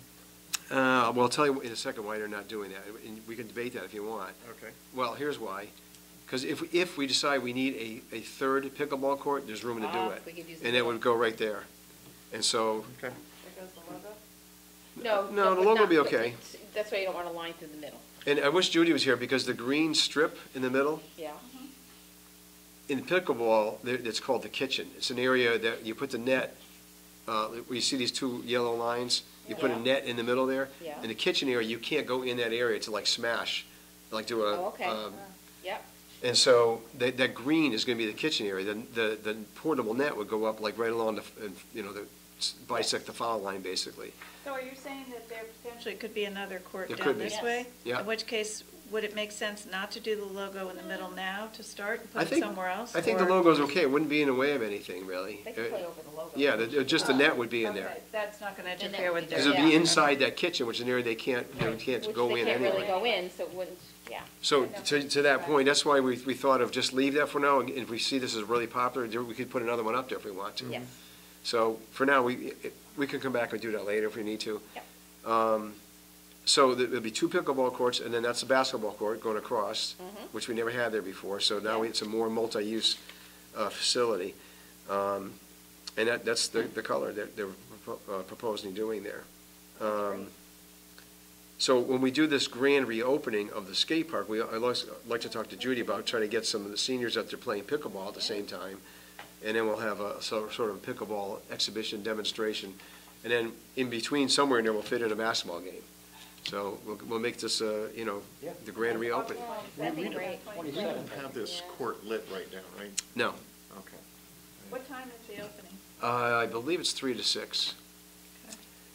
[SPEAKER 6] Well, I'll tell you in a second why they're not doing that, and we can debate that if you want.
[SPEAKER 7] Okay.
[SPEAKER 6] Well, here's why. Because if we decide we need a third pickleball court, there's room to do it.
[SPEAKER 4] We could use the
[SPEAKER 6] And it
[SPEAKER 4] middle.
[SPEAKER 6] would go right there. And so,
[SPEAKER 7] Okay.
[SPEAKER 2] There goes the logo?
[SPEAKER 4] No.
[SPEAKER 6] No, the
[SPEAKER 4] but
[SPEAKER 6] logo will be
[SPEAKER 4] not-
[SPEAKER 6] okay.
[SPEAKER 4] That's why you don't want a line through the middle.
[SPEAKER 6] and I wish Judy was here, because the green strip in the middle,
[SPEAKER 4] Yeah.
[SPEAKER 6] in pickleball, it's called the kitchen. It's an area that you put the net, where you see these two yellow lines, you put a
[SPEAKER 4] Yeah.
[SPEAKER 6] net in the middle there.
[SPEAKER 4] Yeah.
[SPEAKER 6] In the kitchen area, you can't go in that area to like smash, like do a.
[SPEAKER 4] Oh, okay. Yep.
[SPEAKER 6] And so that green is going to be the kitchen area. The portable net would go up like right along bisect the foul line, basically.
[SPEAKER 2] So are you saying that there potentially could be another court
[SPEAKER 6] There
[SPEAKER 2] down
[SPEAKER 6] could be.
[SPEAKER 2] this
[SPEAKER 4] Yes.
[SPEAKER 2] way?
[SPEAKER 6] Yeah.
[SPEAKER 2] In which case, would it make sense not to do the logo in the middle now to start and
[SPEAKER 6] I
[SPEAKER 2] put it
[SPEAKER 6] think-
[SPEAKER 2] somewhere else?
[SPEAKER 6] I think the
[SPEAKER 2] or-
[SPEAKER 6] logo's okay. It wouldn't be in the way of anything, really.
[SPEAKER 4] They can play over the logo.
[SPEAKER 6] Yeah, just the net would be in there.
[SPEAKER 2] Okay, that's not going to
[SPEAKER 4] The net
[SPEAKER 2] interfere
[SPEAKER 4] would
[SPEAKER 2] with
[SPEAKER 4] be
[SPEAKER 2] their.
[SPEAKER 6] Because it'd be
[SPEAKER 4] Yeah.
[SPEAKER 6] inside that kitchen, which is an area they can't go
[SPEAKER 4] Which
[SPEAKER 6] in
[SPEAKER 4] they can't really
[SPEAKER 6] anyway.
[SPEAKER 4] go in, so it wouldn't Yeah.
[SPEAKER 6] So to that point, that's why we thought of just leave that for now, and if we see this is really popular, we could put another one up there if we want to.
[SPEAKER 4] Yes.
[SPEAKER 6] So for now, we can come back and do that later if we need to.
[SPEAKER 4] Yep.
[SPEAKER 6] So there'll be 2 pickleball courts, and then that's the basketball court going across, which we never had there before, so now it's a more multi-use facility. And that's the color that they're proposing doing there. So when we do this grand reopening of the skate park, I'd like to talk to Judy about trying to get some of the seniors up there playing pickleball at the same time. And then we'll have a sort of pickleball exhibition demonstration. And then in between, somewhere in there, we'll fit in a basketball game. So we'll make this, the grand reopening.
[SPEAKER 4] That'd be great.
[SPEAKER 7] We don't have this court lit right now, right?
[SPEAKER 6] No.
[SPEAKER 7] Okay.
[SPEAKER 2] What time is the opening?
[SPEAKER 6] I believe it's 3 to 6.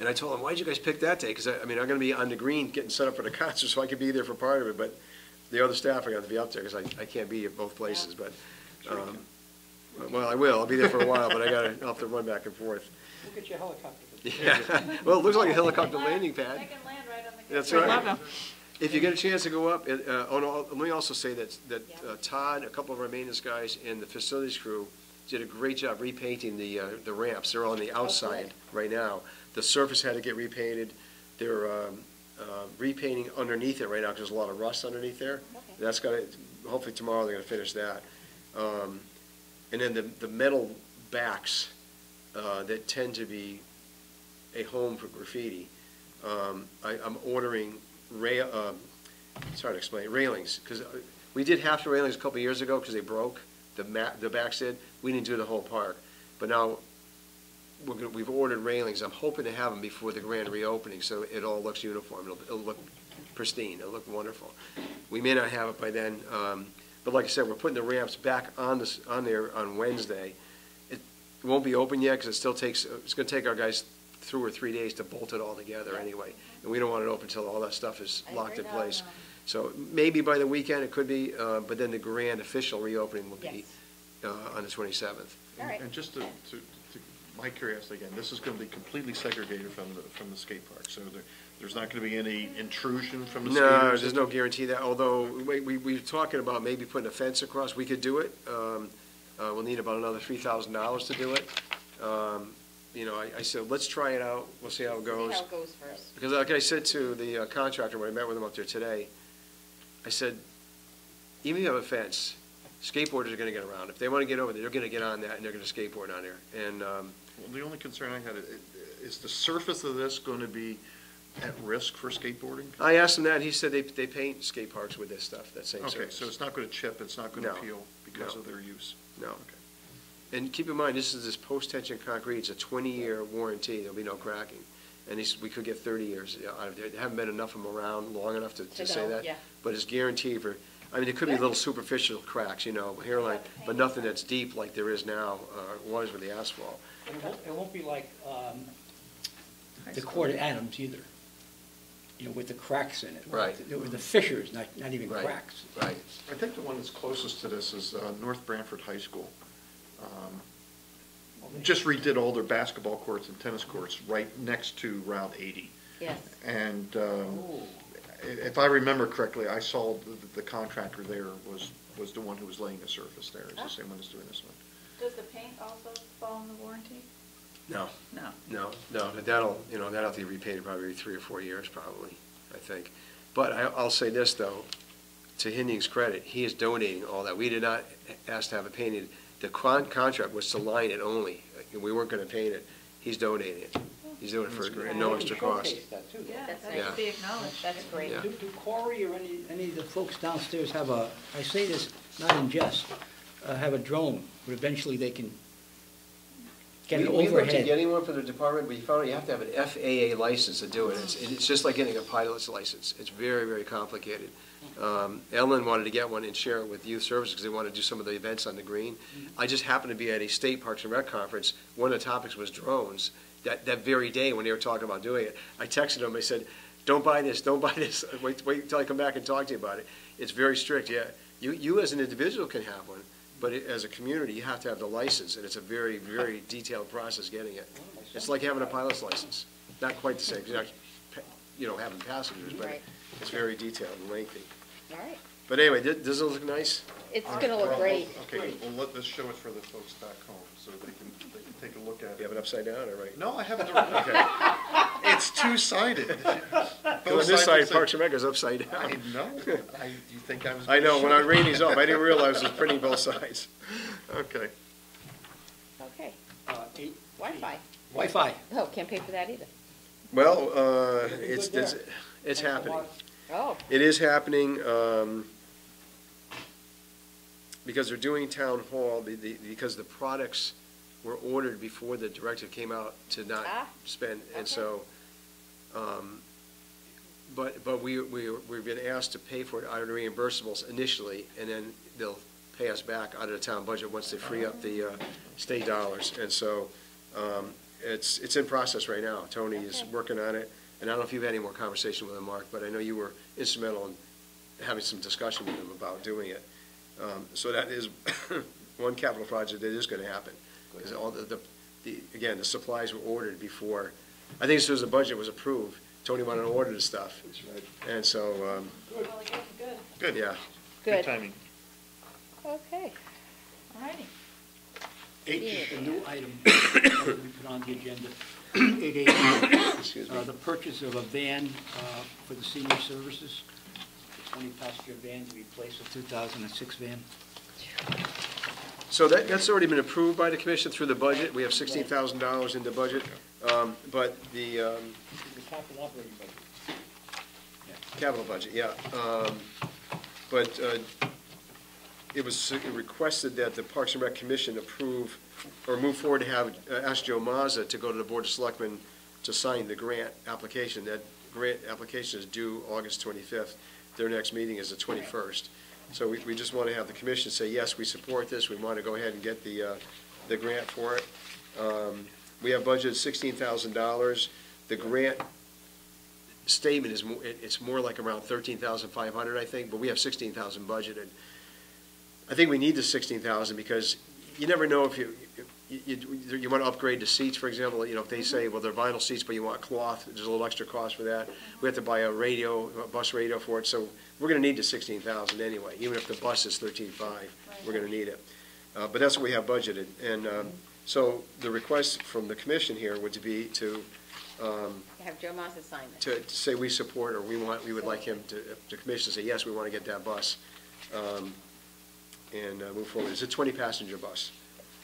[SPEAKER 6] And I told them, why'd you guys pick that day? Because, I'm going to be on the green getting set up for the concert, so I could be there for part of it, but the other staff are going to be up there, because I can't be at both places, but, well, I will. I'll be there for a while, but I'll have to run back and forth.
[SPEAKER 1] We'll get you a helicopter.
[SPEAKER 6] Yeah. Well, it looks like a helicopter landing pad.
[SPEAKER 2] They can land right on the.
[SPEAKER 6] That's right. If you get a chance to go up, let me also say that Todd, a couple of our maintenance guys, and the facilities crew did a great job repainting the ramps. They're on the outside right now. The surface had to get repainted. They're repainting underneath it right now because there's a lot of rust underneath there.
[SPEAKER 4] Okay.
[SPEAKER 6] That's got to, hopefully tomorrow they're going to finish that. And then the metal backs that tend to be a home for graffiti. I'm ordering it's hard to explain, railings, because we did half the railings a couple of years ago because they broke. The backs did. We didn't do the whole park, but now we've ordered railings. I'm hoping to have them before the grand reopening, so it all looks uniform. It'll look pristine. It'll look wonderful. We may not have it by then, but like I said, we're putting the ramps back on there on Wednesday. It won't be open yet because it still takes. It's going to take our guys 2 or 3 days to bolt it all together anyway, and we don't want it open until all that stuff is locked in place. So maybe by the weekend it could be, but then the grand official reopening will be on the 27th.
[SPEAKER 4] All right.
[SPEAKER 7] And just to my curiosity again, this is going to be completely segregated from the skate park, so there's not going to be any intrusion from the skaters?
[SPEAKER 6] No, there's no guarantee that, although we're talking about maybe putting a fence across. We could do it. We'll need about another $3,000 to do it. I said, let's try it out. We'll see how it goes.
[SPEAKER 4] See how it goes first.
[SPEAKER 6] Because like I said to the contractor when I met with him up there today, I said, even if you have a fence, skateboarders are going to get around. If they want to get over there, they're going to get on that and they're going to skateboard on there. And
[SPEAKER 7] Well, the only concern I had is the surface of this going to be at risk for skateboarding?
[SPEAKER 6] I asked him that, and he said they paint skate parks with this stuff, that same
[SPEAKER 7] Okay,
[SPEAKER 6] surface.
[SPEAKER 7] so it's not going to chip, it's not going to
[SPEAKER 6] No.
[SPEAKER 7] peel because
[SPEAKER 6] No.
[SPEAKER 7] of their use?
[SPEAKER 6] No.
[SPEAKER 7] Okay.
[SPEAKER 6] And keep in mind, this post-tension concrete. It's a 20-year warranty. There'll be no cracking. And we could get 30 years out of there. There haven't been enough of them around long enough to say
[SPEAKER 4] know,
[SPEAKER 6] that.
[SPEAKER 4] yeah.
[SPEAKER 6] But it's guaranteed for, there could be little superficial cracks, hairline, but nothing that's deep like there is now, was with the asphalt.
[SPEAKER 1] It won't be like the court at Adams either, with the cracks in it.
[SPEAKER 6] Right.
[SPEAKER 1] With the fissures, not even
[SPEAKER 6] Right.
[SPEAKER 1] cracks.
[SPEAKER 6] Right.
[SPEAKER 7] I think the one that's closest to this is North Branford High School. Just redid all their basketball courts and tennis courts right next to Route 80.
[SPEAKER 4] Yes.
[SPEAKER 7] And if I remember correctly, I saw the contractor there was the one who was laying the surface there. It's the same one that's doing this one.
[SPEAKER 2] Does the paint also fall in the warranty?
[SPEAKER 6] No.
[SPEAKER 2] No.
[SPEAKER 6] No, that'll have to be repainted probably every 3 or 4 years, probably, I think. But I'll say this, though, to Hinding's credit, he is donating all that. We did not ask to have it painted. The contract was to line it only. We weren't going to paint it. He's donating it. He's doing it for no extra cost.
[SPEAKER 1] Showcase that, too, though.
[SPEAKER 2] Yeah,
[SPEAKER 4] That's
[SPEAKER 2] that
[SPEAKER 6] nice.
[SPEAKER 2] should be acknowledged.
[SPEAKER 4] That's great.
[SPEAKER 6] Yeah.
[SPEAKER 1] Do Corey or any of the folks downstairs have I say this not in jest, have a drone, but eventually they can get an
[SPEAKER 6] We looked at
[SPEAKER 1] overhead?
[SPEAKER 6] getting one for the department, but you found out you have to have an FAA license to do it. It's just like getting a pilot's license. It's very, very complicated. Ellen wanted to get one and share it with youth services because they wanted to do some of the events on the green. I just happened to be at a state Parks and Rec conference. One of the topics was drones. That very day when they were talking about doing it, I texted them. I said, don't buy this, don't buy this. Wait until I come back and talk to you about it. It's very strict. Yeah, you as an individual can have one, but as a community, you have to have the license, and it's a very, very detailed process getting it. It's like having a pilot's license. Not quite the same, 'cause you're not, having passengers, but
[SPEAKER 4] Right.
[SPEAKER 6] it's very detailed and lengthy.
[SPEAKER 4] All right.
[SPEAKER 6] But anyway, does it look nice?
[SPEAKER 4] It's gonna look great.
[SPEAKER 7] Okay, well, let's show it for the folks back home, so they can take a look at
[SPEAKER 6] You have
[SPEAKER 7] it.
[SPEAKER 6] it upside down or right?
[SPEAKER 7] No, I have it,
[SPEAKER 6] Okay.
[SPEAKER 7] it's two-sided.
[SPEAKER 6] Go on this side, Parks and Rec is upside
[SPEAKER 7] I
[SPEAKER 6] down.
[SPEAKER 7] know, you think I was.
[SPEAKER 6] I know, when I read these off, I didn't realize it was printing both sides.
[SPEAKER 7] Okay.
[SPEAKER 4] Okay.
[SPEAKER 1] 8.
[SPEAKER 4] Wi-Fi.
[SPEAKER 1] Wi-Fi.
[SPEAKER 4] Oh, can't pay for that either.
[SPEAKER 6] Well, it's happening.
[SPEAKER 4] Oh,
[SPEAKER 6] It is happening, because they're doing town hall, because the products were ordered before the directive came out to not spend, and
[SPEAKER 4] okay.
[SPEAKER 6] so, but we've been asked to pay for it out of the reimbursables initially, and then they'll pay us back out of the town budget once they free up the state dollars, and so, it's in process right now. Tony is
[SPEAKER 4] Okay.
[SPEAKER 6] working on it, and I don't know if you've had any more conversation with him, Mark, but I know you were instrumental in having some discussion with him about doing it. So that is one capital project that is gonna happen, because all again, the supplies were ordered before, I think as soon as the budget was approved, Tony wanted to order the stuff.
[SPEAKER 7] That's right.
[SPEAKER 6] And so,
[SPEAKER 7] Good.
[SPEAKER 6] yeah.
[SPEAKER 4] good.
[SPEAKER 7] timing.
[SPEAKER 4] Okay.
[SPEAKER 2] All righty.
[SPEAKER 1] 8 is a new item that we put on the agenda. 8A,
[SPEAKER 6] Excuse me.
[SPEAKER 1] the purchase of a van for the senior services, a 20-passenger van to replace a 2006 van.
[SPEAKER 6] So that's already been approved by the commission through the budget. We have $16,000 in the budget, but the
[SPEAKER 1] The capital operating budget.
[SPEAKER 6] capital budget, yeah. But it was requested that the Parks and Rec Commission approve or move forward to have, ask Joe Mazza to go to the Board of Selectmen to sign the grant application. That grant application is due August 25th. Their next meeting is the 21st. So we just want to have the commission say, yes, we support this. We want to go ahead and get the grant for it. We have budgeted $16,000. The grant statement is it's more like around 13,500, I think, but we have 16,000 budgeted. I think we need the 16,000 because you never know if you want to upgrade the seats, for example. You know, if they say, well, they're vinyl seats, but you want cloth, there's a little extra cost for that. We have to buy a bus radio for it, so we're going to need the 16,000 anyway. Even if the bus is 13,500, we're going to need it. But that's what we have budgeted, and so the request from the commission here would be to
[SPEAKER 4] Have Joe Mazza sign it.
[SPEAKER 6] to say we support, or we would like him to, the commission to say, yes, we want to get that bus, and move forward. It's a 20-passenger bus.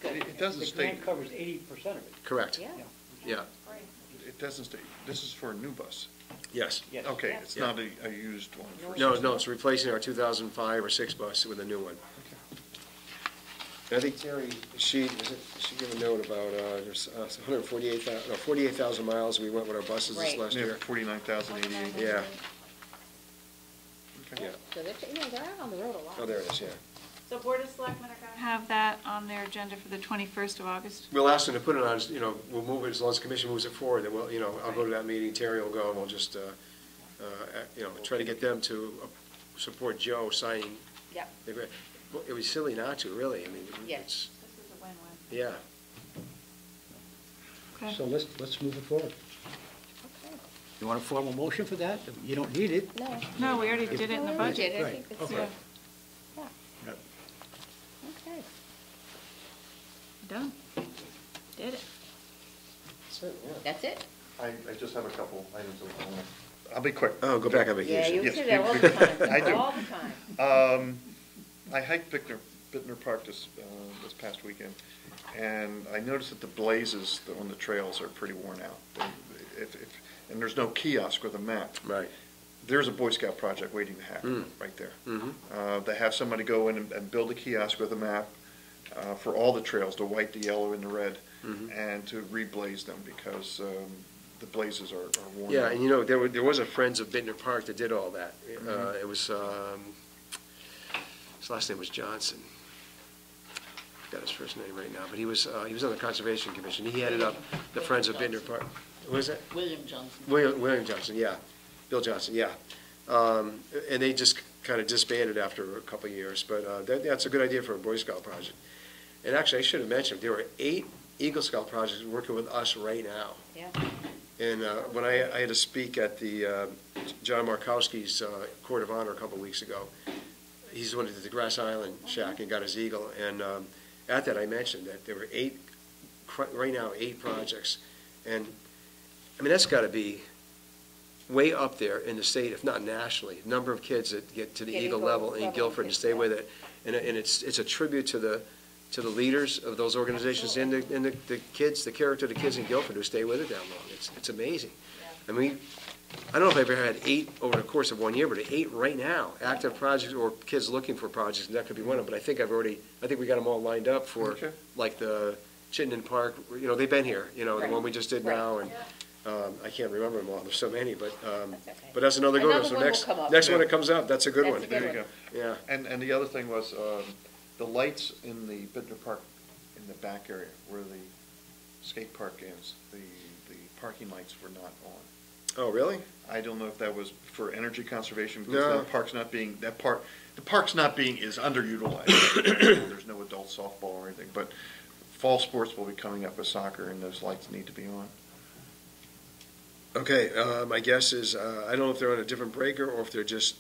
[SPEAKER 7] It doesn't
[SPEAKER 1] The
[SPEAKER 7] state,
[SPEAKER 1] grant covers 80% of it.
[SPEAKER 6] Correct.
[SPEAKER 4] Yeah.
[SPEAKER 6] Yeah,
[SPEAKER 7] it doesn't state, this is for a new bus.
[SPEAKER 6] yes.
[SPEAKER 1] Yes.
[SPEAKER 7] Okay,
[SPEAKER 4] Yeah.
[SPEAKER 7] it's not a used one.
[SPEAKER 6] No, it's replacing our 2005 or 6 bus with a new one. And I think Terry, she gave a note about, there's 48,000 miles we went with our buses this
[SPEAKER 4] Right.
[SPEAKER 6] last
[SPEAKER 7] Yeah,
[SPEAKER 6] year.
[SPEAKER 7] 49,088.
[SPEAKER 6] Yeah,
[SPEAKER 7] Okay.
[SPEAKER 6] yeah.
[SPEAKER 4] So they're out on the road a lot.
[SPEAKER 6] Oh, there it is, yeah.
[SPEAKER 2] So Board of Selectmen are going to have that on their agenda for the 21st of August?
[SPEAKER 6] We'll ask them to put it on, we'll move it, as long as the commission moves it forward, then we'll, I'll go to that meeting, Terry will go, and we'll just, try to get them to support Joe signing
[SPEAKER 4] Yep.
[SPEAKER 6] the grant. Well, it was silly not to, really, I mean,
[SPEAKER 4] Yes.
[SPEAKER 6] it's,
[SPEAKER 2] This is a win-win.
[SPEAKER 6] yeah.
[SPEAKER 2] Okay.
[SPEAKER 1] So let's move it forward.
[SPEAKER 4] Okay.
[SPEAKER 1] You want a formal motion for that? You don't need it.
[SPEAKER 4] No.
[SPEAKER 2] No, we already did it in the
[SPEAKER 4] We
[SPEAKER 2] budget.
[SPEAKER 4] did. I
[SPEAKER 1] Right.
[SPEAKER 4] think it's,
[SPEAKER 1] Okay.
[SPEAKER 2] Yeah,
[SPEAKER 4] yeah. Okay.
[SPEAKER 2] done. Did it.
[SPEAKER 4] That's it?
[SPEAKER 7] I just have a couple items. I'll be quick.
[SPEAKER 6] Oh, go back on
[SPEAKER 4] Yeah,
[SPEAKER 6] vacation.
[SPEAKER 4] you
[SPEAKER 7] Yes,
[SPEAKER 4] say that all the time.
[SPEAKER 7] I do.
[SPEAKER 4] All the time.
[SPEAKER 7] I hiked Bittner Park this past weekend, and I noticed that the blazes on the trails are pretty worn out. And there's no kiosk with a map.
[SPEAKER 6] Right.
[SPEAKER 7] There's a Boy Scout project waiting to happen right there.
[SPEAKER 6] Mm-hmm.
[SPEAKER 7] They have somebody go in and build a kiosk with a map for all the trails, the white, the yellow, and the red, and to reblaze them because the blazes are worn
[SPEAKER 6] Yeah,
[SPEAKER 7] out.
[SPEAKER 6] and there was a Friends of Bittner Park that did all that. It was, his last name was Johnson. I got his first name right now, but he was on the Conservation Commission. He headed up the Friends of Bittner Park. What is that?
[SPEAKER 9] William Johnson.
[SPEAKER 6] William Johnson, yeah. Bill Johnson, yeah. And they just kind of disbanded after a couple of years, but that's a good idea for a Boy Scout project. And actually, I should have mentioned, there were 8 Eagle Scout projects working with us right now.
[SPEAKER 4] Yeah.
[SPEAKER 6] And when I had to speak at the John Markowski's Court of Honor a couple weeks ago, he's the one who did the Grass Island Shack and got his eagle. And at that, I mentioned that there were right now, 8 projects. And, I mean, that's got to be way up there in the state, if not nationally, number of kids that get to the Eagle level in Guilford and stay with it. And it's a tribute to the leaders of those organizations and the kids, the character of the kids in Guilford who stay with it that long. It's amazing. I mean, I don't know if I've ever had 8 over the course of 1 year, but 8 right now, active projects or kids looking for projects, and that could be one of them. But I think we got them all lined up for, like the Chittenden Park, they've been here, the one we just did now, and I can't remember them all, there's so many, but that's another good one. So next one that comes up, that's a good one.
[SPEAKER 7] There you go.
[SPEAKER 6] Yeah.
[SPEAKER 7] And the other thing was, the lights in the Bittner Park, in the back area where the skate park is, the parking lights were not on.
[SPEAKER 6] Oh, really?
[SPEAKER 7] I don't know if that was for energy conservation, because
[SPEAKER 6] No.
[SPEAKER 7] the park's not being is underutilized. There's no adult softball or anything, but fall sports will be coming up with soccer, and those lights need to be on.
[SPEAKER 6] Okay, my guess is, I don't know if they're on a different breaker or if they're just,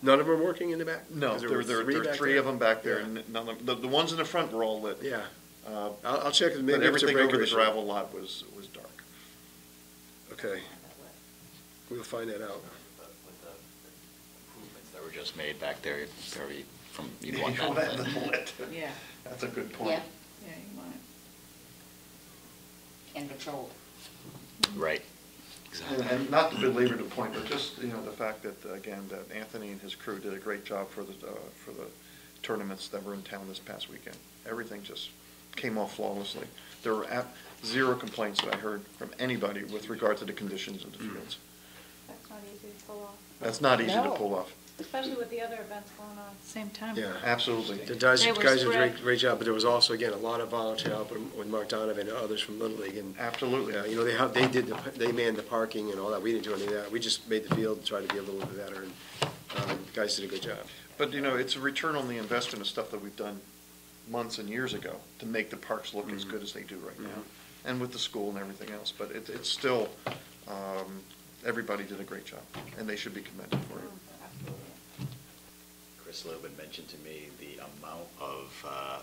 [SPEAKER 6] none of them are working in the back?
[SPEAKER 7] No,
[SPEAKER 6] 'Cause
[SPEAKER 7] there are 3 of them back there,
[SPEAKER 6] Yeah.
[SPEAKER 7] and none of, the ones in the front were all lit.
[SPEAKER 6] Yeah, I'll check, maybe
[SPEAKER 7] But
[SPEAKER 6] it's a
[SPEAKER 7] everything
[SPEAKER 6] breaker
[SPEAKER 7] over the
[SPEAKER 6] issue.
[SPEAKER 7] gravel lot was dark.
[SPEAKER 6] Okay, we'll find that out.
[SPEAKER 5] With the improvements that were just made back there, you'd
[SPEAKER 7] You
[SPEAKER 5] want
[SPEAKER 7] want
[SPEAKER 5] that.
[SPEAKER 7] that lit.
[SPEAKER 2] Yeah,
[SPEAKER 7] That's a good point.
[SPEAKER 4] Yeah,
[SPEAKER 2] yeah, you want it.
[SPEAKER 4] and controlled.
[SPEAKER 5] Right, exactly.
[SPEAKER 7] And not to belabor the point, but just, the fact that, again, that Anthony and his crew did a great job for the tournaments that were in town this past weekend. Everything just came off flawlessly. There were 0 complaints that I heard from anybody with regard to the conditions of the fields.
[SPEAKER 2] That's not easy to pull off,
[SPEAKER 7] That's not easy to
[SPEAKER 4] No.
[SPEAKER 7] pull off.
[SPEAKER 2] especially with the other events going on at the same time.
[SPEAKER 6] Yeah.
[SPEAKER 7] Absolutely.
[SPEAKER 6] The guys
[SPEAKER 2] They
[SPEAKER 6] did
[SPEAKER 2] were
[SPEAKER 6] a
[SPEAKER 2] spread.
[SPEAKER 6] great job, but there was also, again, a lot of volunteer help with Mark Donovan and others from Little League. And
[SPEAKER 7] Absolutely.
[SPEAKER 6] they manned the parking and all that. We didn't do any of that. We just made the field and tried to be a little bit better, and guys did a good job.
[SPEAKER 7] But, it's a return on the investment of stuff that we've done months and years ago to make the parks look as good as they do right now, and with the school and everything else. But it's still, everybody did a great job, and they should be commended for it.
[SPEAKER 5] Chris Lobin mentioned to me the amount of,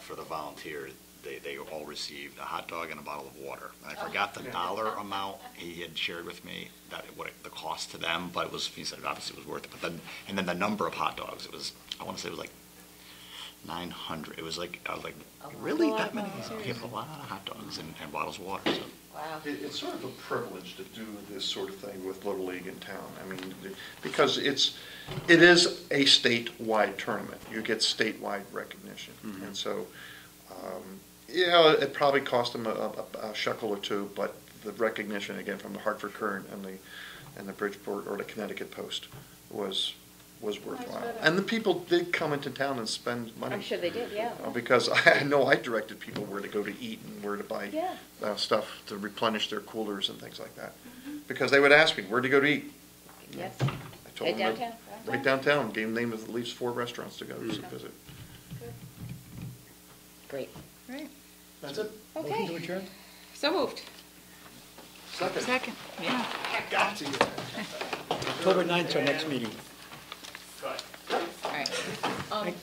[SPEAKER 5] for the volunteers, they all received a hot dog and a bottle of water. And I forgot the dollar amount he had shared with me, the cost to them, but he said obviously it was worth it. But then the number of hot dogs, I want to say it was like 900. I was like, really, that many? Yeah, a lot of hot dogs and bottles of water. So.
[SPEAKER 4] Wow.
[SPEAKER 7] It's sort of a privilege to do this sort of thing with Little League in town. I mean, because it is a statewide tournament. You get statewide recognition.
[SPEAKER 6] Mm-hmm.
[SPEAKER 7] And so, it probably cost them a shekel or 2, but the recognition, again, from the Hartford Courant and the Bridgeport or the Connecticut Post was worthwhile. And the people did come into town and spend money.
[SPEAKER 4] I'm sure they did, yeah.
[SPEAKER 7] Because I know I directed people where to go to eat and where to buy
[SPEAKER 4] Yeah.
[SPEAKER 7] stuff to replenish their coolers and things like that. Because they would ask me, where'd you go to eat?
[SPEAKER 4] Yes.
[SPEAKER 7] I told
[SPEAKER 4] Right
[SPEAKER 7] them
[SPEAKER 4] downtown?
[SPEAKER 7] Right downtown, gave them the name of at least 4 restaurants to go to visit.
[SPEAKER 4] Great.
[SPEAKER 2] Great.
[SPEAKER 6] That's it?
[SPEAKER 4] Okay.
[SPEAKER 6] Motion to adjourn?
[SPEAKER 4] So moved.
[SPEAKER 2] Second, yeah.
[SPEAKER 6] October 9th, our next meeting.